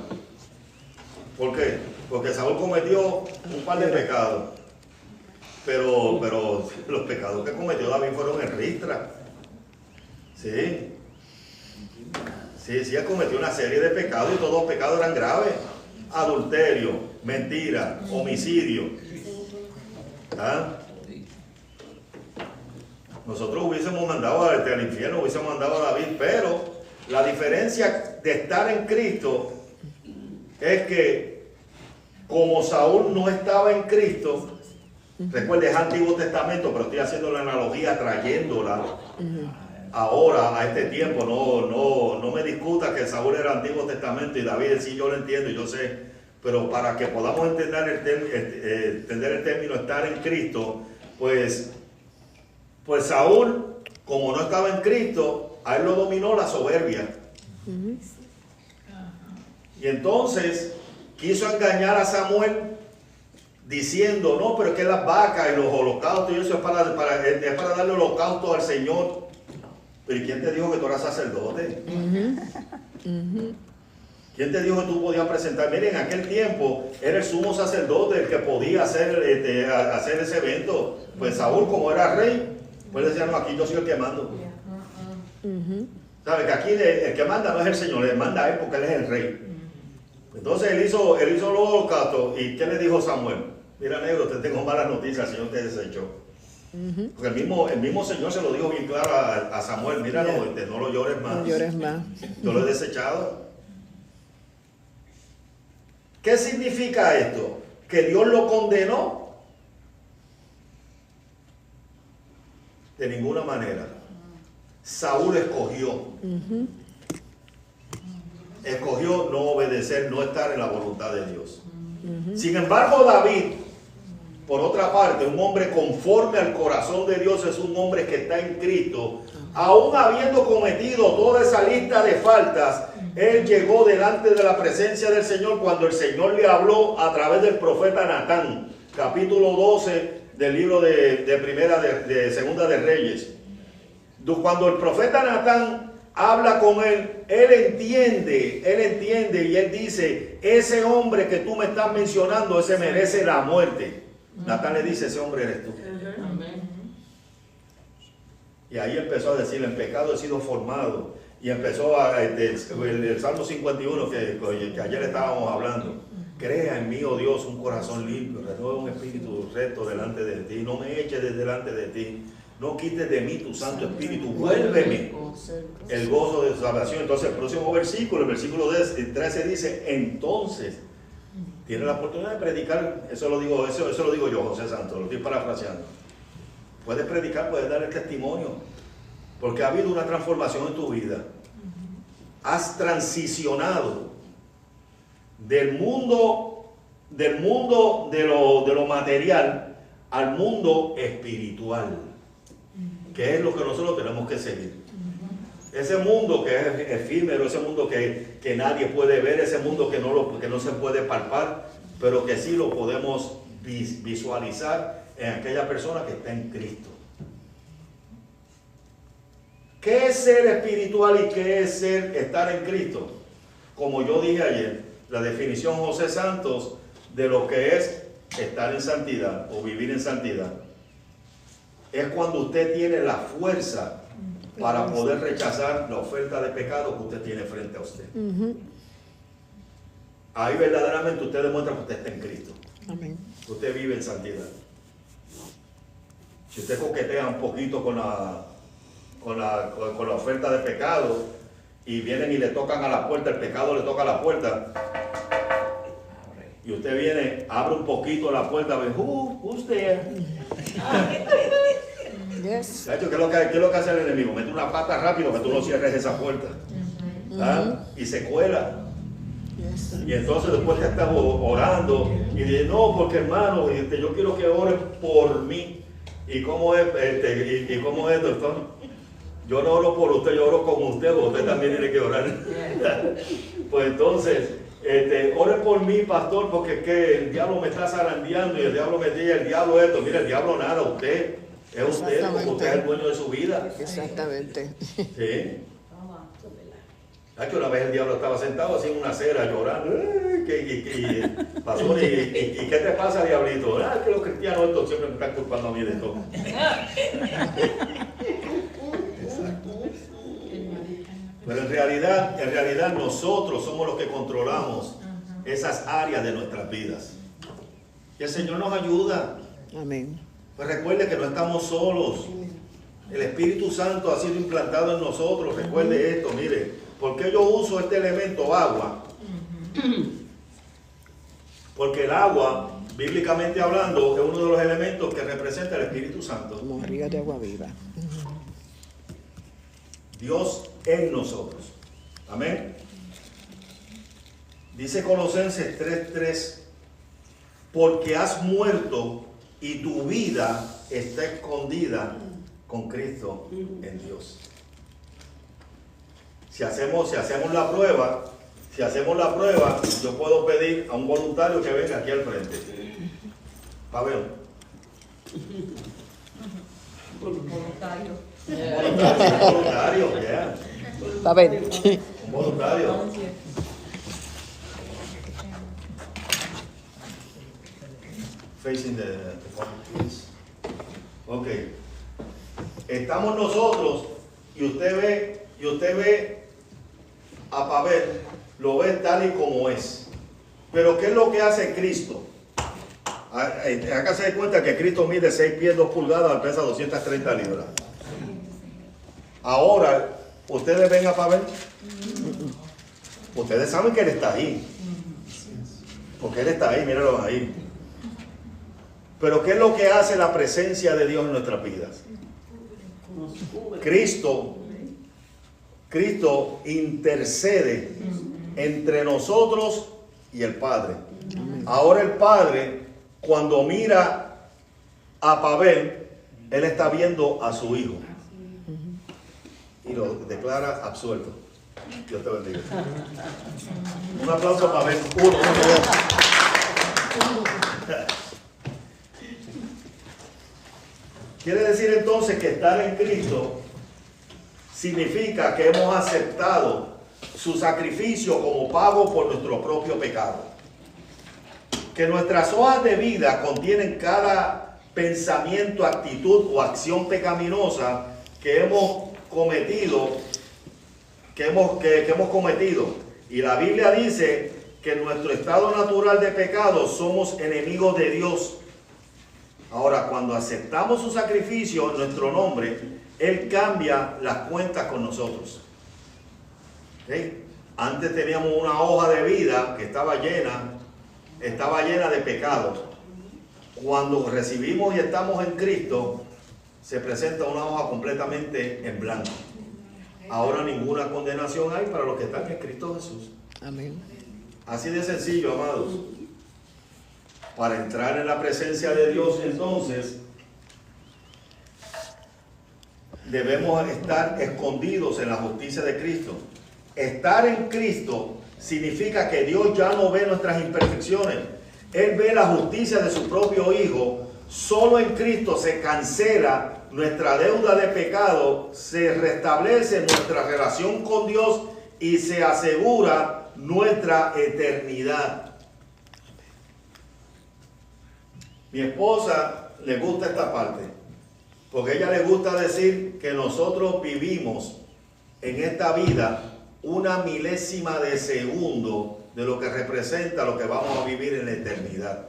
¿Por qué? Porque Saúl cometió un par de pecados. Pero los pecados que cometió David fueron en ristra. Sí. Sí, él cometió una serie de pecados y todos los pecados eran graves. Adulterio, mentira, homicidio. ¿Ah? Nosotros hubiésemos mandado al infierno, hubiésemos mandado a David, pero la diferencia de estar en Cristo es que como Saúl no estaba en Cristo, recuerde, es Antiguo Testamento, pero estoy haciendo la analogía trayéndola ahora a este tiempo. No me discuta que Saúl era Antiguo Testamento y David, sí, yo lo entiendo, yo sé, pero para que podamos entender el término estar en Cristo, pues Saúl, como no estaba en Cristo, a él lo dominó la soberbia. Y entonces quiso engañar a Samuel diciendo, no, pero es que las vacas y los holocaustos y eso es para darle holocausto al Señor. Pero ¿y quién te dijo que tú eras sacerdote? ¿Quién te dijo que tú podías presentar? Miren, en aquel tiempo era el sumo sacerdote el que podía hacer ese evento. Pues Saúl, como era rey, pues decía, no, aquí yo soy el que mando. ¿Sabe? Que aquí el que manda no es el Señor, le manda a él porque él es el rey. Entonces él hizo los holocaustos. ¿Y qué le dijo Samuel? Mira, negro, te tengo malas noticias, el Señor te desechó. Porque el mismo Señor se lo dijo bien claro a Samuel, mira, no lo llores más. No llores más. Yo lo he desechado. ¿Qué significa esto? ¿Que Dios lo condenó? De ninguna manera. Saúl escogió. Escogió no obedecer, no estar en la voluntad de Dios. Sin embargo, David, por otra parte, un hombre conforme al corazón de Dios, es un hombre que está en Cristo. Aún habiendo cometido toda esa lista de faltas, él llegó delante de la presencia del Señor cuando el Señor le habló a través del profeta Natán, capítulo 12 del libro de Segunda de Reyes. Cuando el profeta Natán habla con él, él entiende y él dice, ese hombre que tú me estás mencionando, ese merece la muerte. Natán le dice, ese hombre eres tú. Y ahí empezó a decir, en pecado he sido formado. Y empezó el Salmo 51 que ayer estábamos hablando. Crea en mí, oh Dios, un corazón limpio, renueva un espíritu recto delante de ti. No me eches de delante de ti. No quites de mí tu Santo Espíritu. Vuélveme el gozo de tu salvación. Entonces el próximo versículo, el versículo 13 dice, entonces tiene la oportunidad de predicar. Eso lo digo yo, José Santos, lo estoy parafraseando. Puedes predicar, puedes dar el testimonio, porque ha habido una transformación en tu vida. Has transicionado del mundo de lo material al mundo espiritual, que es lo que nosotros tenemos que seguir. Ese mundo que es efímero, ese mundo que nadie puede ver, ese mundo que no se puede palpar, pero que sí lo podemos visualizar en aquella persona que está en Cristo. ¿Qué es ser espiritual y qué es estar en Cristo? Como yo dije ayer, la definición José Santos de lo que es estar en santidad o vivir en santidad es cuando usted tiene la fuerza para poder rechazar la oferta de pecado que usted tiene frente a usted. Ahí verdaderamente usted demuestra que usted está en Cristo. Amén. Usted vive en santidad. Si usted coquetea un poquito con la oferta de pecado y vienen y le tocan a la puerta, el pecado le toca a la puerta, y usted viene, abre un poquito la puerta, ve, who's there? Yes. ¿Qué es lo que hace el enemigo? Mete una pata rápido que tú no cierres esa puerta. Y se cuela. Yes. Y entonces después que estás orando y dice, no, porque hermano, yo quiero que ores por mí. ¿Y cómo es, cómo es, doctor? Yo no oro por usted, yo oro con usted, porque usted también tiene que orar. Pues entonces, ore por mí, pastor, porque es que el diablo me está zarandeando y el diablo me dice, el diablo esto. Mira, el diablo nada, usted. Es usted, porque usted es el dueño de su vida. Exactamente. Sí. Una vez el diablo estaba sentado así en una acera llorando. Pastor, ¿y qué te pasa, diablito? Que los cristianos estos siempre me están culpando a mí de todo. Pero en realidad nosotros somos los que controlamos esas áreas de nuestras vidas. Y el Señor nos ayuda. Amén. Pues recuerde que no estamos solos. El Espíritu Santo ha sido implantado en nosotros. Recuerde esto, mire. ¿Por qué yo uso este elemento agua? Porque el agua, bíblicamente hablando, es uno de los elementos que representa el Espíritu Santo. Como río de agua viva. Dios en nosotros. Amén. Dice Colosenses 3:3, porque has muerto y tu vida está escondida con Cristo en Dios. Si hacemos la prueba, yo puedo pedir a un voluntario que venga aquí al frente. Pablo. Voluntario, yeah. A ver. Un voluntario. Facing the front, please. Ok. Estamos nosotros y usted ve a Pavel, lo ve tal y como es. Pero ¿qué es lo que hace Cristo? Acá se da cuenta que Cristo mide 6 pies 2 pulgadas, pesa 230 libras. Ahora, ¿ustedes ven a Pavel? Ustedes saben que Él está ahí. Porque Él está ahí, mírenlo ahí. Pero ¿qué es lo que hace la presencia de Dios en nuestras vidas? Cristo intercede entre nosotros y el Padre. Ahora el Padre, cuando mira a Pavel, Él está viendo a su hijo y lo declara absuelto. Dios te bendiga. Un aplauso a Pavel. Uno. Quiere decir entonces que estar en Cristo significa que hemos aceptado su sacrificio como pago por nuestro propio pecado. Que nuestras hojas de vida contienen cada pensamiento, actitud o acción pecaminosa que hemos cometido, que hemos cometido. Y la Biblia dice que en nuestro estado natural de pecado somos enemigos de Dios. Ahora, cuando aceptamos su sacrificio en nuestro nombre, Él cambia las cuentas con nosotros. ¿Sí? Antes teníamos una hoja de vida que estaba llena de pecados. Cuando recibimos y estamos en Cristo, se presenta una hoja completamente en blanco. Ahora ninguna condenación hay para los que están en Cristo Jesús. Amén. Así de sencillo, amados. para entrar en la presencia de Dios, entonces debemos estar escondidos en la justicia de Cristo. Estar en Cristo significa que Dios ya no ve nuestras imperfecciones. Él ve la justicia de su propio Hijo. Solo en Cristo se cancela nuestra deuda de pecado, se restablece nuestra relación con Dios y se asegura nuestra eternidad. Mi esposa le gusta esta parte, porque a ella le gusta decir que nosotros vivimos en esta vida una milésima de segundo de lo que representa lo que vamos a vivir en la eternidad.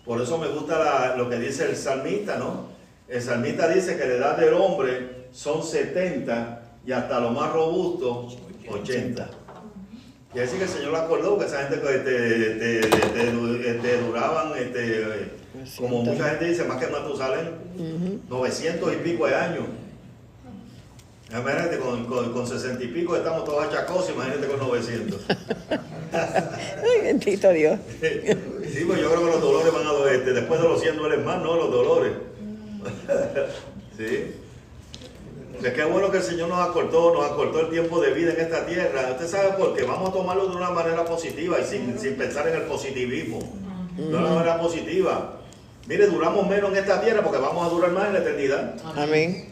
Por eso me gusta lo que dice el salmista, ¿no? El salmista dice que la edad del hombre son 70 y hasta lo más robusto 80. Y así que el Señor le acordó que esa gente duraban, como mucha gente dice, más que Matusalén, 900 y pico de años. Imagínate, con 60 y pico estamos todos achacosos, imagínate con 900. Ay, bendito Dios. Sí, pues yo creo que los dolores van a doler. Después de los 100 duelen más, ¿no? Los dolores. Sí. Es que es bueno que el Señor nos acortó el tiempo de vida en esta tierra. Usted sabe por qué. Vamos a tomarlo de una manera positiva y sin pensar en el positivismo. De una manera positiva. Mire, duramos menos en esta tierra porque vamos a durar más en la eternidad. Amén.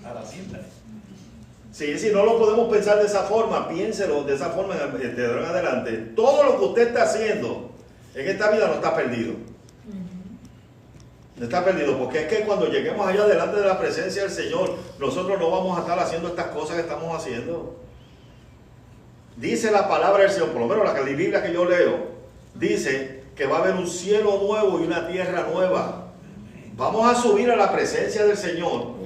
Sí, si no lo podemos pensar de esa forma, piénselo de esa forma de ahora en adelante. Todo lo que usted está haciendo en esta vida no está perdido. No está perdido, porque es que cuando lleguemos allá delante de la presencia del Señor, nosotros no vamos a estar haciendo estas cosas que estamos haciendo. Dice la palabra del Señor, por lo menos la Biblia que yo leo, dice que va a haber un cielo nuevo y una tierra nueva. Vamos a subir a la presencia del Señor.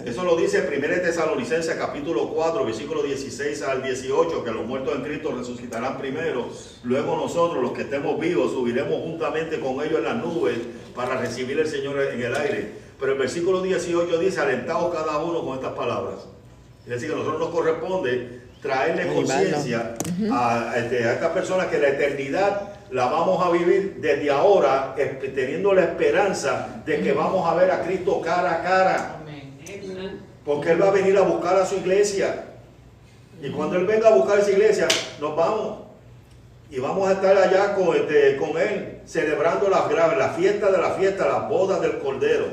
Eso lo dice 1 Tesalonicenses capítulo 4, versículo 16 al 18, que los muertos en Cristo resucitarán primero. Luego nosotros, los que estemos vivos, subiremos juntamente con ellos en las nubes para recibir al Señor en el aire. Pero el versículo 18 dice, alentaos cada uno con estas palabras. Es decir, que a nosotros nos corresponde traerle conciencia a estas personas que la eternidad la vamos a vivir desde ahora, teniendo la esperanza de que vamos a ver a Cristo cara a cara. Porque Él va a venir a buscar a su iglesia. Y cuando Él venga a buscar a esa iglesia, nos vamos. Y vamos a estar allá con Él, celebrando la fiesta de la fiesta, las bodas del Cordero.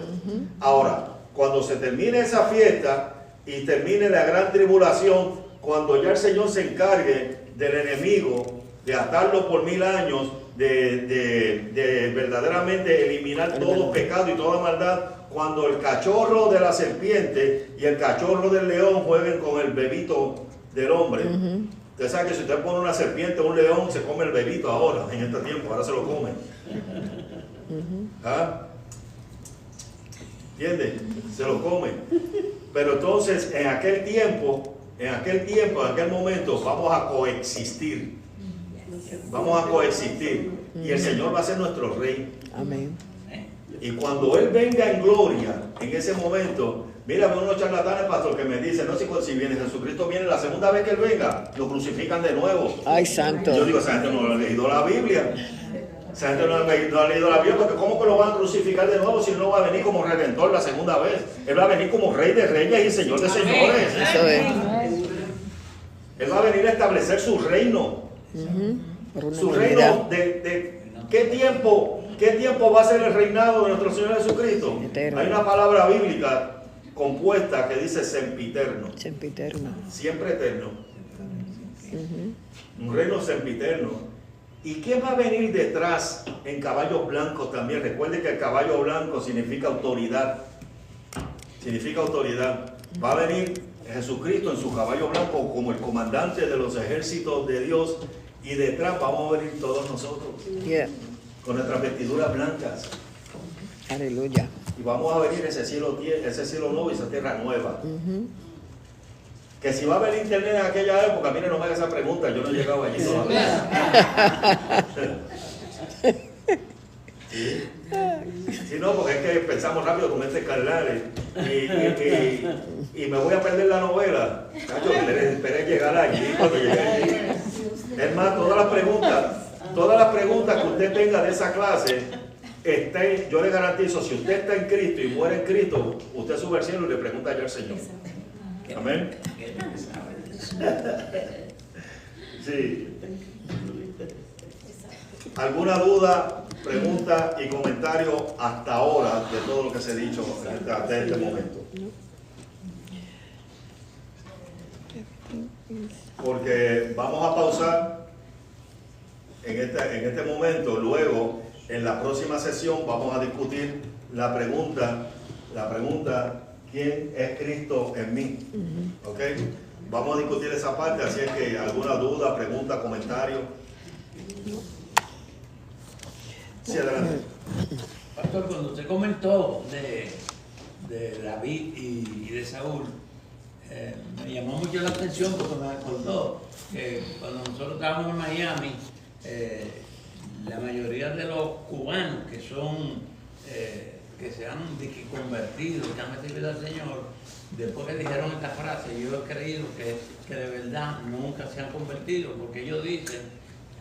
Ahora, cuando se termine esa fiesta y termine la gran tribulación, cuando ya el Señor se encargue del enemigo, de atarlo por 1000 años, de verdaderamente eliminar todo pecado y toda maldad, cuando el cachorro de la serpiente y el cachorro del león jueguen con el bebito del hombre. Usted sabe que si usted pone una serpiente o un león, se come el bebito ahora, en este tiempo, ahora se lo come. ¿Ah? ¿Entiende? Se lo come. Pero entonces, en aquel momento, vamos a coexistir. Vamos a coexistir. Y el Señor va a ser nuestro rey. Amén. Y cuando Él venga en gloria, en ese momento, mira, veo unos charlatanes, pastor, que me dicen, no, si viene Jesucristo, viene la segunda vez que Él venga, lo crucifican de nuevo. Ay, santo. Yo digo, esa gente no ha leído la Biblia. Esa gente no ha leído la Biblia, porque ¿cómo que lo van a crucificar de nuevo si Él no va a venir como redentor la segunda vez? Él va a venir como rey de reyes y señor de señores. Eso es. Él va a venir a establecer su reino. Su reino de ¿qué tiempo va a ser el reinado de nuestro Señor Jesucristo? Eterno. Hay una palabra bíblica compuesta que dice sempiterno. Sempiterno. Siempre eterno. Un reino sempiterno. ¿Y qué va a venir detrás en caballos blancos también? Recuerde que el caballo blanco significa autoridad. Significa autoridad. Va a venir Jesucristo en su caballo blanco como el comandante de los ejércitos de Dios. Y detrás vamos a venir todos nosotros. Con nuestras vestiduras blancas. Aleluya. Y vamos a venir ese cielo nuevo y esa tierra nueva. Que si va a haber internet en aquella época, mire, no me haga esa pregunta, yo no he llegado allí todavía. Sí, no, porque es que pensamos rápido con este carnales y me voy a perder la novela. Cacho, esperé llegar allí cuando llegué allí. Es más, todas las preguntas todas las preguntas que usted tenga de esa clase, yo le garantizo, si usted está en Cristo y muere en Cristo, usted sube al cielo y le pregunta ya al Señor. Amén. Sí. ¿Alguna duda, pregunta y comentario hasta ahora de todo lo que se ha dicho hasta este momento? Porque vamos a pausar en este momento. Luego, en la próxima sesión, vamos a discutir la pregunta, ¿quién es Cristo en mí? ¿Ok? Vamos a discutir esa parte, así es que alguna duda, pregunta, comentario. Sí, adelante. Pastor, cuando usted comentó de David y de Saúl, me llamó mucho la atención porque me acordó que cuando nosotros estábamos en Miami, la mayoría de los cubanos que son que se han convertido, que han recibido al Señor, después que dijeron esta frase, yo he creído que de verdad nunca se han convertido, porque ellos dicen,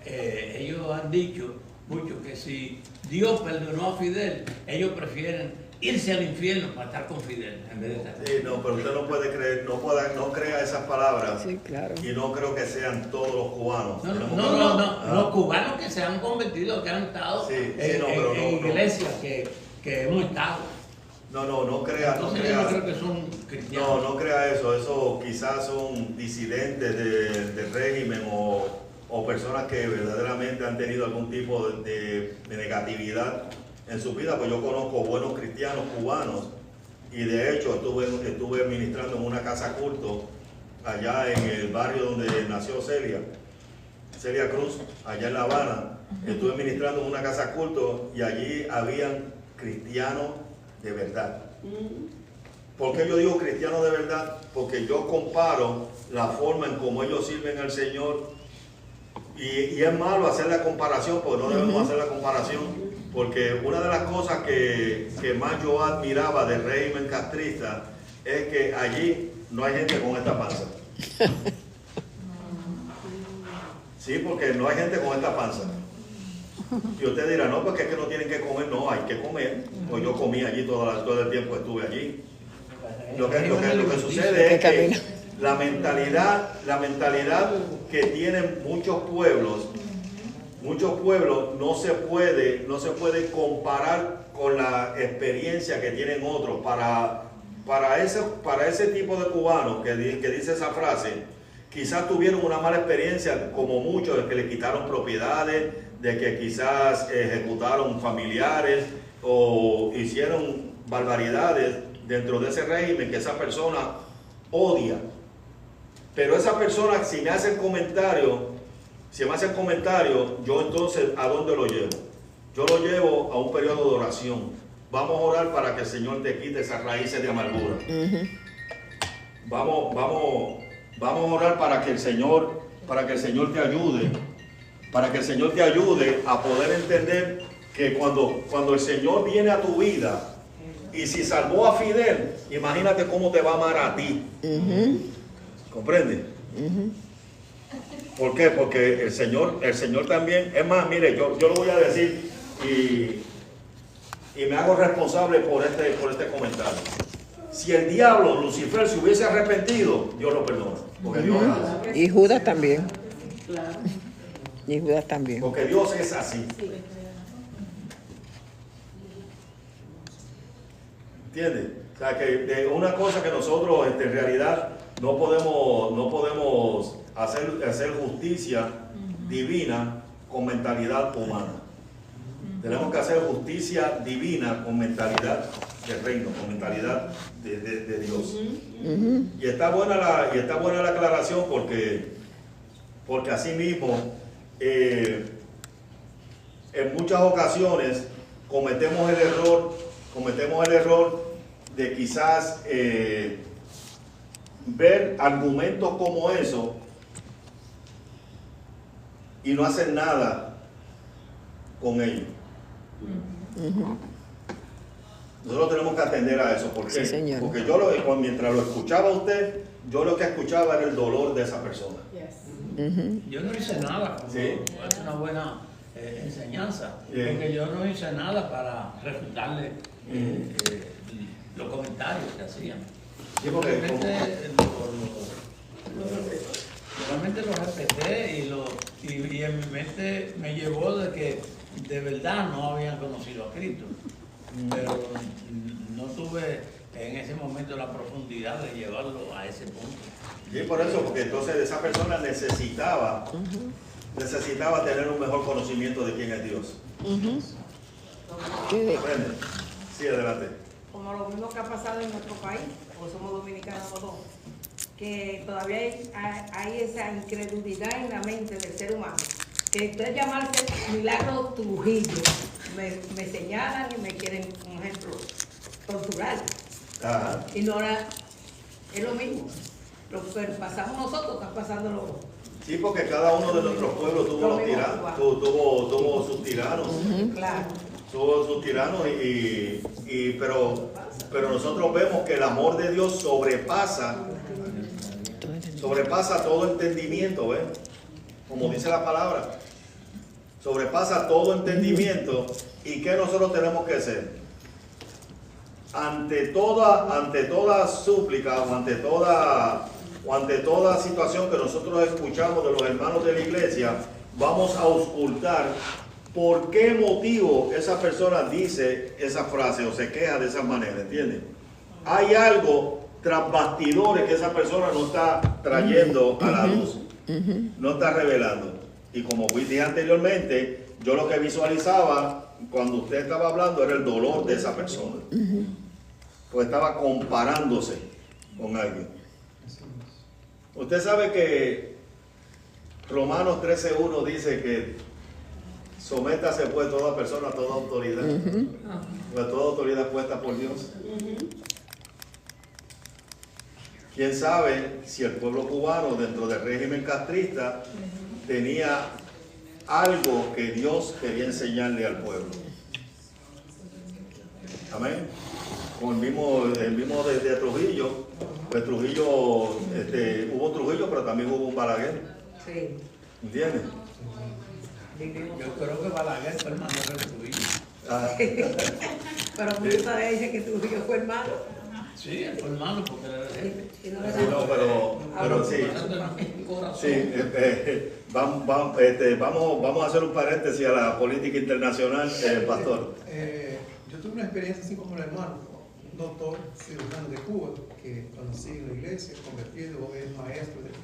ellos han dicho mucho que si Dios perdonó a Fidel, ellos prefieren irse al infierno para estar con Fidel en vez de estar con Sí, no, pero usted no puede creer, no crea esas palabras. Sí, claro. Y no creo que sean todos los cubanos. No, los cubanos que se han convertido, que han estado en iglesias que hemos estado. No crea. Entonces yo no creo que son cristianos. No crea eso. Eso quizás son disidentes del régimen o personas que verdaderamente han tenido algún tipo de negatividad en su vida. Pues yo conozco buenos cristianos cubanos y de hecho estuve ministrando en una casa culto allá en el barrio donde nació Celia Cruz, allá en La Habana. Estuve ministrando en una casa culto y allí habían cristianos de verdad. ¿Por qué yo digo cristianos de verdad? Porque yo comparo la forma en cómo ellos sirven al Señor y es malo hacer la comparación, porque no debemos hacer la comparación, porque una de las cosas que más yo admiraba del régimen castrista es que allí no hay gente con esta panza. Sí, porque no hay gente con esta panza. Y usted dirá, no, porque es que no tienen que comer. No, hay que comer. Pues yo comí allí todo el tiempo que estuve allí. Lo que sucede es que la mentalidad que tienen muchos pueblos no se puede comparar con la experiencia que tienen otros. Para ese tipo de cubanos que dice esa frase, quizás tuvieron una mala experiencia, como muchos, de que le quitaron propiedades, de que quizás ejecutaron familiares o hicieron barbaridades dentro de ese régimen que esa persona odia. Pero esa persona, si me hace el comentario, yo entonces, ¿a dónde lo llevo? Yo lo llevo a un periodo de oración. Vamos a orar para que el Señor te quite esas raíces de amargura. Vamos a orar para que el Señor te ayude. Para que el Señor te ayude a poder entender que cuando el Señor viene a tu vida, y si salvó a Fidel, imagínate cómo te va a amar a ti. ¿Comprende? ¿Por qué? Porque el Señor también, es más, mire, yo lo voy a decir y me hago responsable por este comentario. Si el diablo, Lucifer, se hubiese arrepentido, Dios lo perdona. Porque Dios es así. Y Judas también. Y Judas también. Porque Dios es así. ¿Entiendes? O sea, que una cosa que nosotros en realidad no podemos hacer justicia divina con mentalidad humana. Tenemos que hacer justicia divina con mentalidad del reino, con mentalidad de Dios. Y está buena la aclaración porque así mismo en muchas ocasiones cometemos el error de quizás ver argumentos como eso y no hacer nada con ellos. Nosotros tenemos que atender a eso. ¿Por qué? Sí, porque mientras lo escuchaba a usted, yo lo que escuchaba era el dolor de esa persona. Yo no hice nada. Sí. Es una buena enseñanza, Bien. porque yo no hice nada para refutarle los comentarios que hacían. Sí, porque Realmente lo respeté y en mi mente me llevó de que de verdad no habían conocido a Cristo, pero no tuve en ese momento la profundidad de llevarlo a ese punto. Y por eso, porque entonces esa persona necesitaba tener un mejor conocimiento de quién es Dios. ¿Comprende? Sí, adelante. Como lo mismo que ha pasado en nuestro país, porque somos dominicanos los dos, que todavía hay esa incredulidad en la mente del ser humano, que usted llamarse Milagro Trujillo, me señalan y me quieren, por ejemplo, torturar. Ajá. Y no es lo mismo. Lo que pasamos nosotros, está pasando los... Sí, porque cada uno de nuestros pueblos tuvo sus tiranos. Claro. Tuvo sus tiranos, pero nosotros vemos que el amor de Dios sobrepasa todo entendimiento, ¿ves? Como dice la palabra, sobrepasa todo entendimiento. ¿Y qué nosotros tenemos que hacer? Ante toda súplica o ante toda situación que nosotros escuchamos de los hermanos de la iglesia, vamos a auscultar por qué motivo esa persona dice esa frase o se queja de esa manera, ¿entiendes? Hay algo tras bastidores que esa persona no está trayendo a la luz, no está revelando. Y como dije anteriormente, yo lo que visualizaba cuando usted estaba hablando era el dolor de esa persona, pues estaba comparándose con alguien. Usted sabe que Romanos 13:1 dice que sométase pues toda persona a toda autoridad, pues toda autoridad puesta por Dios. ¿Quién sabe si el pueblo cubano dentro del régimen castrista tenía algo que Dios quería enseñarle al pueblo? Amén. Con el mismo de Trujillo, pues Trujillo, hubo Trujillo, pero también hubo un Balaguer. Sí. ¿Entiendes? Yo creo que Balaguer fue el mandador de Trujillo. Pero muchos todavía dicen que Trujillo fue hermano. Sí, él fue hermano porque era el jefe. Y no Sí, no, pero sí. Sí, vamos a hacer un paréntesis a la política internacional, pastor. Yo tuve una experiencia así como el hermano, un doctor cirujano de Cuba que conocí en la iglesia, convertido, hoy es maestro de la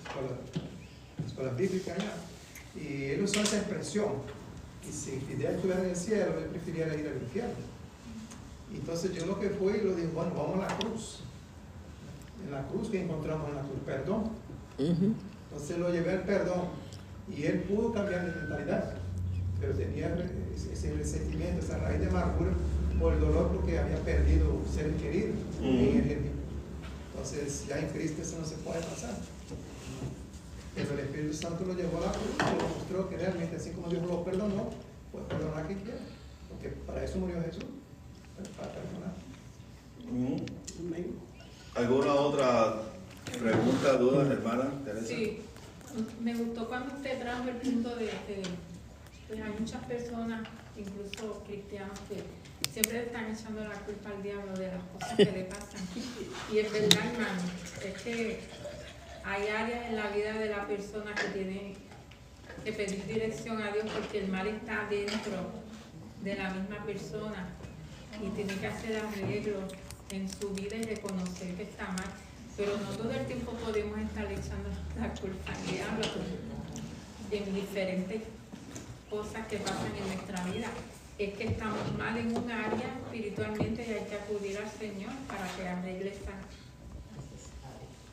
escuela bíblica allá. Y él usó esa expresión, y si Fidel estuviera en el cielo, él preferiría ir al infierno. Entonces yo lo que fui, lo dije, bueno, vamos a la cruz. En la cruz, que encontramos en la cruz? Perdón. Entonces lo llevé al perdón, y él pudo cambiar de mentalidad, pero tenía ese resentimiento, esa raíz de amargura por el dolor porque había perdido seres queridos en el jardín. Entonces ya en Cristo eso no se puede pasar. Pero el Espíritu Santo lo llevó a la cruz y lo mostró que realmente, así como Dios lo perdonó, puede perdonar a quien quiera, porque para eso murió Jesús, para perdonar. ¿Alguna otra pregunta, duda, hermana Teresa? Sí, me gustó cuando usted trajo el punto de que pues hay muchas personas, incluso cristianos, que siempre le están echando la culpa al diablo de las cosas que le pasan. Y es verdad, hermano, es que hay áreas en la vida de la persona que tiene que pedir dirección a Dios porque el mal está dentro de la misma persona y tiene que hacer arreglos en su vida y reconocer que está mal. Pero no todo el tiempo podemos estar echando la culpa al diablo en diferentes cosas que pasan en nuestra vida. Es que estamos mal en un área espiritualmente y hay que acudir al Señor para que arregle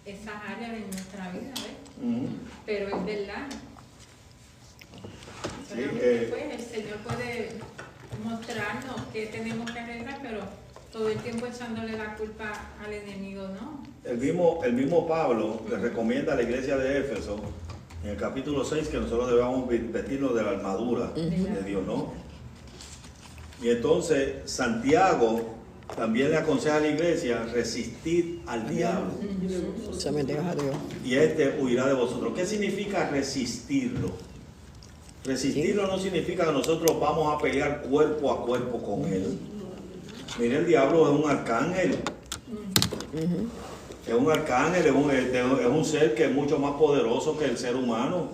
esas áreas de nuestra vida, ¿ves? Pero es verdad. Sí, pues el Señor puede mostrarnos qué tenemos que arreglar, pero todo el tiempo echándole la culpa al enemigo, ¿no? El mismo Pablo le recomienda a la iglesia de Éfeso, en el capítulo 6, que nosotros debamos vestirnos de la armadura de Dios, ¿no? Y entonces Santiago también le aconseja a la iglesia resistir al diablo. Someteos a Dios. Y este huirá de vosotros. ¿Qué significa resistirlo? Resistirlo no significa que nosotros vamos a pelear cuerpo a cuerpo con él. Mire, el diablo es un arcángel. Es un arcángel, es un ser que es mucho más poderoso que el ser humano.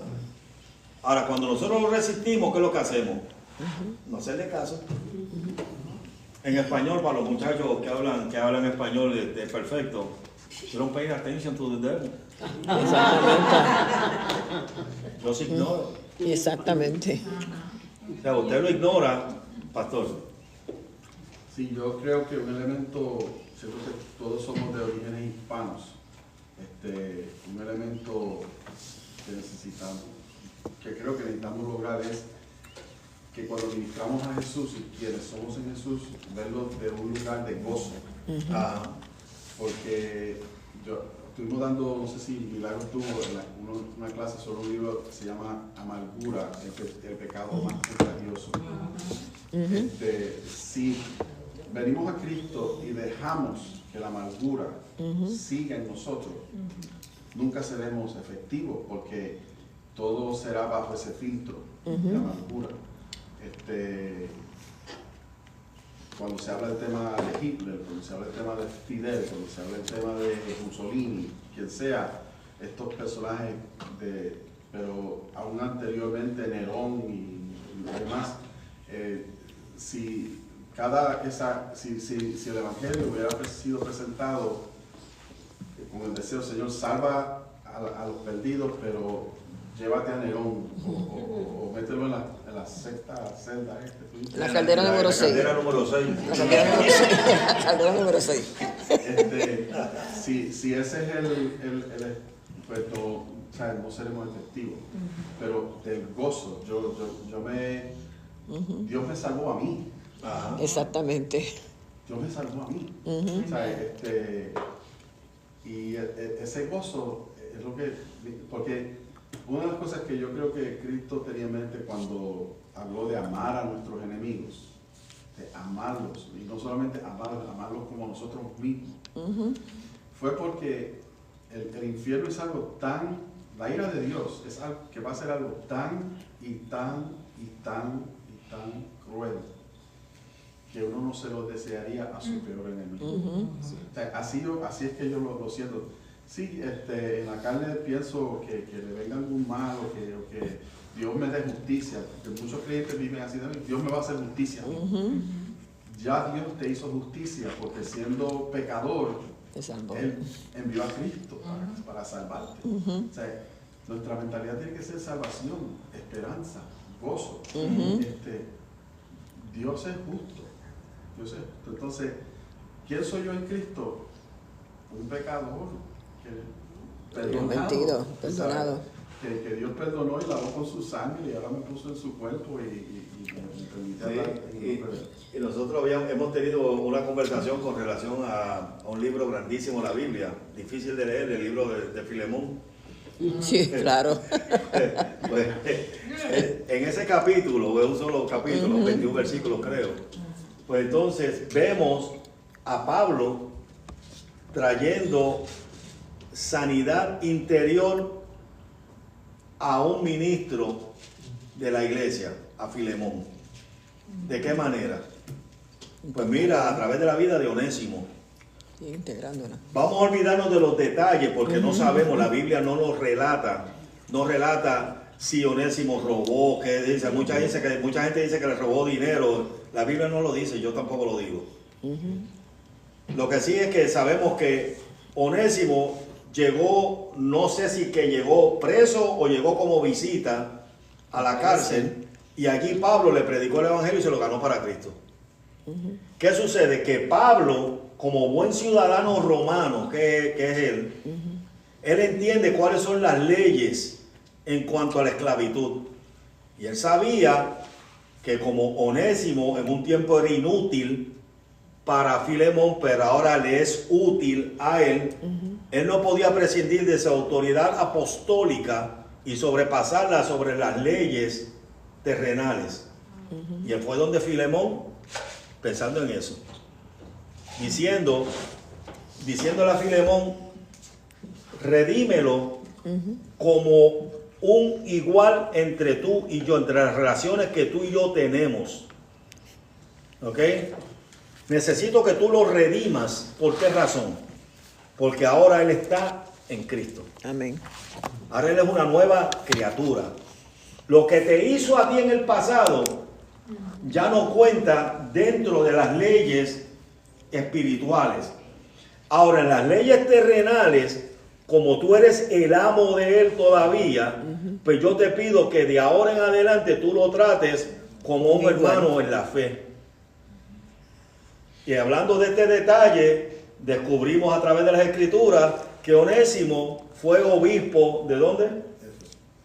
Ahora, cuando nosotros lo resistimos, ¿qué es lo que hacemos? No hacerle caso. En español, para los muchachos que hablan español de perfecto, you don't pay attention to the devil. Just ignore. Exactamente. O sea, usted lo ignora, pastor. Sí, yo creo que un elemento, siento que todos somos de orígenes hispanos, un elemento que necesitamos, que creo que necesitamos lograr es que cuando ministramos a Jesús y quienes somos en Jesús, verlo de un lugar de gozo. Porque estuvimos dando, no sé si Milagros tuvo una clase sobre un libro que se llama Amargura, el pecado más contagioso. Si venimos a Cristo y dejamos que la amargura siga en nosotros, nunca seremos efectivos porque todo será bajo ese filtro de amargura. Cuando se habla del tema de Hitler, cuando se habla del tema de Fidel, cuando se habla del tema de Mussolini, quien sea, estos personajes, pero aún anteriormente Nerón y lo demás, si el Evangelio hubiera sido presentado con el deseo, Señor, salva a los perdidos, pero llévate a Nerón o mételo en la sexta celda. La caldera número 6. La caldera número 6. La caldera número 6. Si ese es pues no seremos efectivos. Pero del gozo, Dios me salvó a mí. Exactamente. Dios me salvó a mí. Y ese gozo es lo que, porque una de las cosas que yo creo que Cristo tenía en mente cuando habló de amar a nuestros enemigos, de amarlos, y no solamente amarlos como nosotros mismos, fue porque el infierno es algo tan, la ira de Dios es algo que va a ser algo tan cruel que uno no se lo desearía a su peor enemigo. O sea, así es que yo lo siento. Sí, en la carne pienso que le venga algún mal o que Dios me dé justicia, porque muchos creyentes viven así también. Dios me va a hacer justicia. Ya Dios te hizo justicia, porque siendo pecador, Él envió a Cristo para salvarte. O sea, nuestra mentalidad tiene que ser salvación, esperanza, gozo. Dios es justo. Entonces, ¿quién soy yo en Cristo? Un pecador perdonado. Que Dios perdonó y lavó con su sangre y ahora me puso en su cuerpo y me permite hablar. Y nosotros hemos tenido una conversación con relación a un libro grandísimo, la Biblia, difícil de leer, el libro de Filemón. Sí, claro. Pues, en ese capítulo, es un solo capítulo, 21 versículos creo, pues entonces vemos a Pablo trayendo sanidad interior a un ministro de la iglesia, a Filemón. ¿De qué manera? Pues mira, a través de la vida de Onésimo. Integrándola. Vamos a olvidarnos de los detalles porque no sabemos, la Biblia no nos relata, si Onésimo robó, que dice, mucha gente dice que le robó dinero, la Biblia no lo dice, yo tampoco lo digo. Lo que sí es que sabemos que Onésimo llegó, no sé si que llegó preso o llegó como visita a la cárcel, y allí Pablo le predicó el evangelio y se lo ganó para Cristo. ¿Qué sucede? Que Pablo, como buen ciudadano romano que es él entiende cuáles son las leyes en cuanto a la esclavitud. Y él sabía que como Onésimo en un tiempo era inútil para Filemón, pero ahora le es útil a él, él no podía prescindir de su autoridad apostólica y sobrepasarla sobre las leyes terrenales. Y él fue donde Filemón, pensando en eso, diciéndole a Filemón, redímelo como un igual entre tú y yo, entre las relaciones que tú y yo tenemos. ¿Ok? Necesito que tú lo redimas. ¿Por qué razón? Porque ahora Él está en Cristo. Amén. Ahora Él es una nueva criatura. Lo que te hizo a ti en el pasado ya no cuenta dentro de las leyes espirituales. Ahora, en las leyes terrenales, como tú eres el amo de Él todavía, pues yo te pido que de ahora en adelante tú lo trates como un hermano en la fe. Y hablando de este detalle, descubrimos a través de las Escrituras que Onésimo fue obispo, ¿de dónde?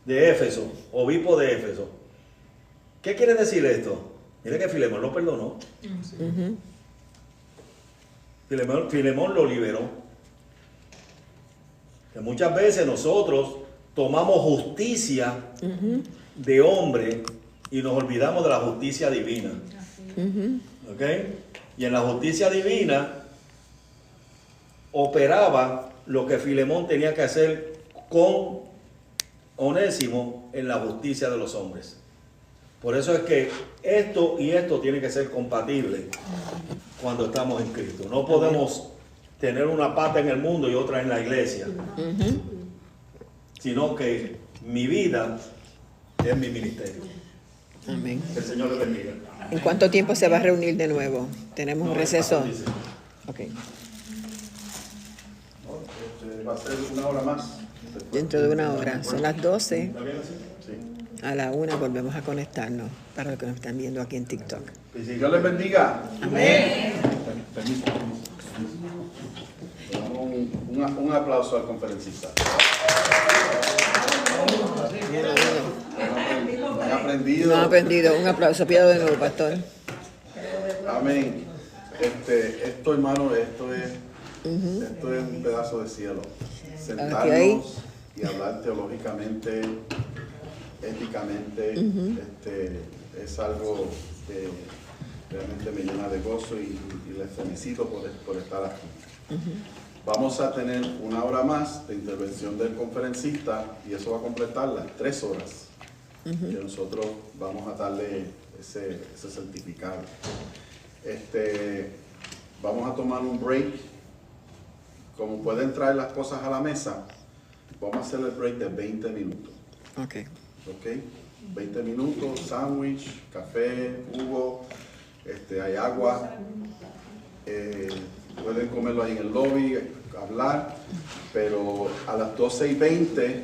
De Éfeso, obispo de Éfeso. ¿Qué quiere decir esto? Mire que Filemón lo perdonó. Filemón lo liberó. Que muchas veces nosotros tomamos justicia de hombre y nos olvidamos de la justicia divina. ¿Ok? Y en la justicia divina operaba lo que Filemón tenía que hacer con Onésimo en la justicia de los hombres. Por eso es que esto y esto tiene que ser compatible cuando estamos en Cristo. No podemos tener una pata en el mundo y otra en la iglesia, sino que mi vida es mi ministerio. Amén. Que el Señor le bendiga. ¿En cuánto tiempo se va a reunir de nuevo? Tenemos un receso. Ok. Va a ser una hora más. Dentro de una hora. Son las 12. ¿Está bien así? Sí. A la 1 volvemos a conectarnos para los que nos están viendo aquí en TikTok. Que Dios les bendiga. Amén. Permiso. Damos un aplauso al conferencista. Han aprendido. No ha aprendido. Un aplauso. Pido de nuevo, pastor. Amén. Esto, hermano, esto es un pedazo de cielo. Sentarnos y hablar teológicamente, éticamente, es algo que realmente me llena de gozo y les felicito por estar aquí. Vamos a tener una hora más de intervención del conferencista y eso va a completar las 3 horas que nosotros vamos a darle ese certificado. Vamos a tomar un break. Como pueden traer las cosas a la mesa, vamos a hacer el break de 20 minutos. Ok. 20 minutos, sándwich, café, jugo, hay agua. Pueden comerlo ahí en el lobby, hablar, pero a las 12:20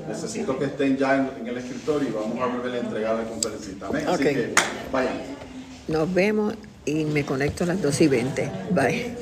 necesito que estén ya en el escritorio y vamos a volver a entregar al conferencista. Amén. Así que vayan. Nos vemos y me conecto a las 2:20. Bye.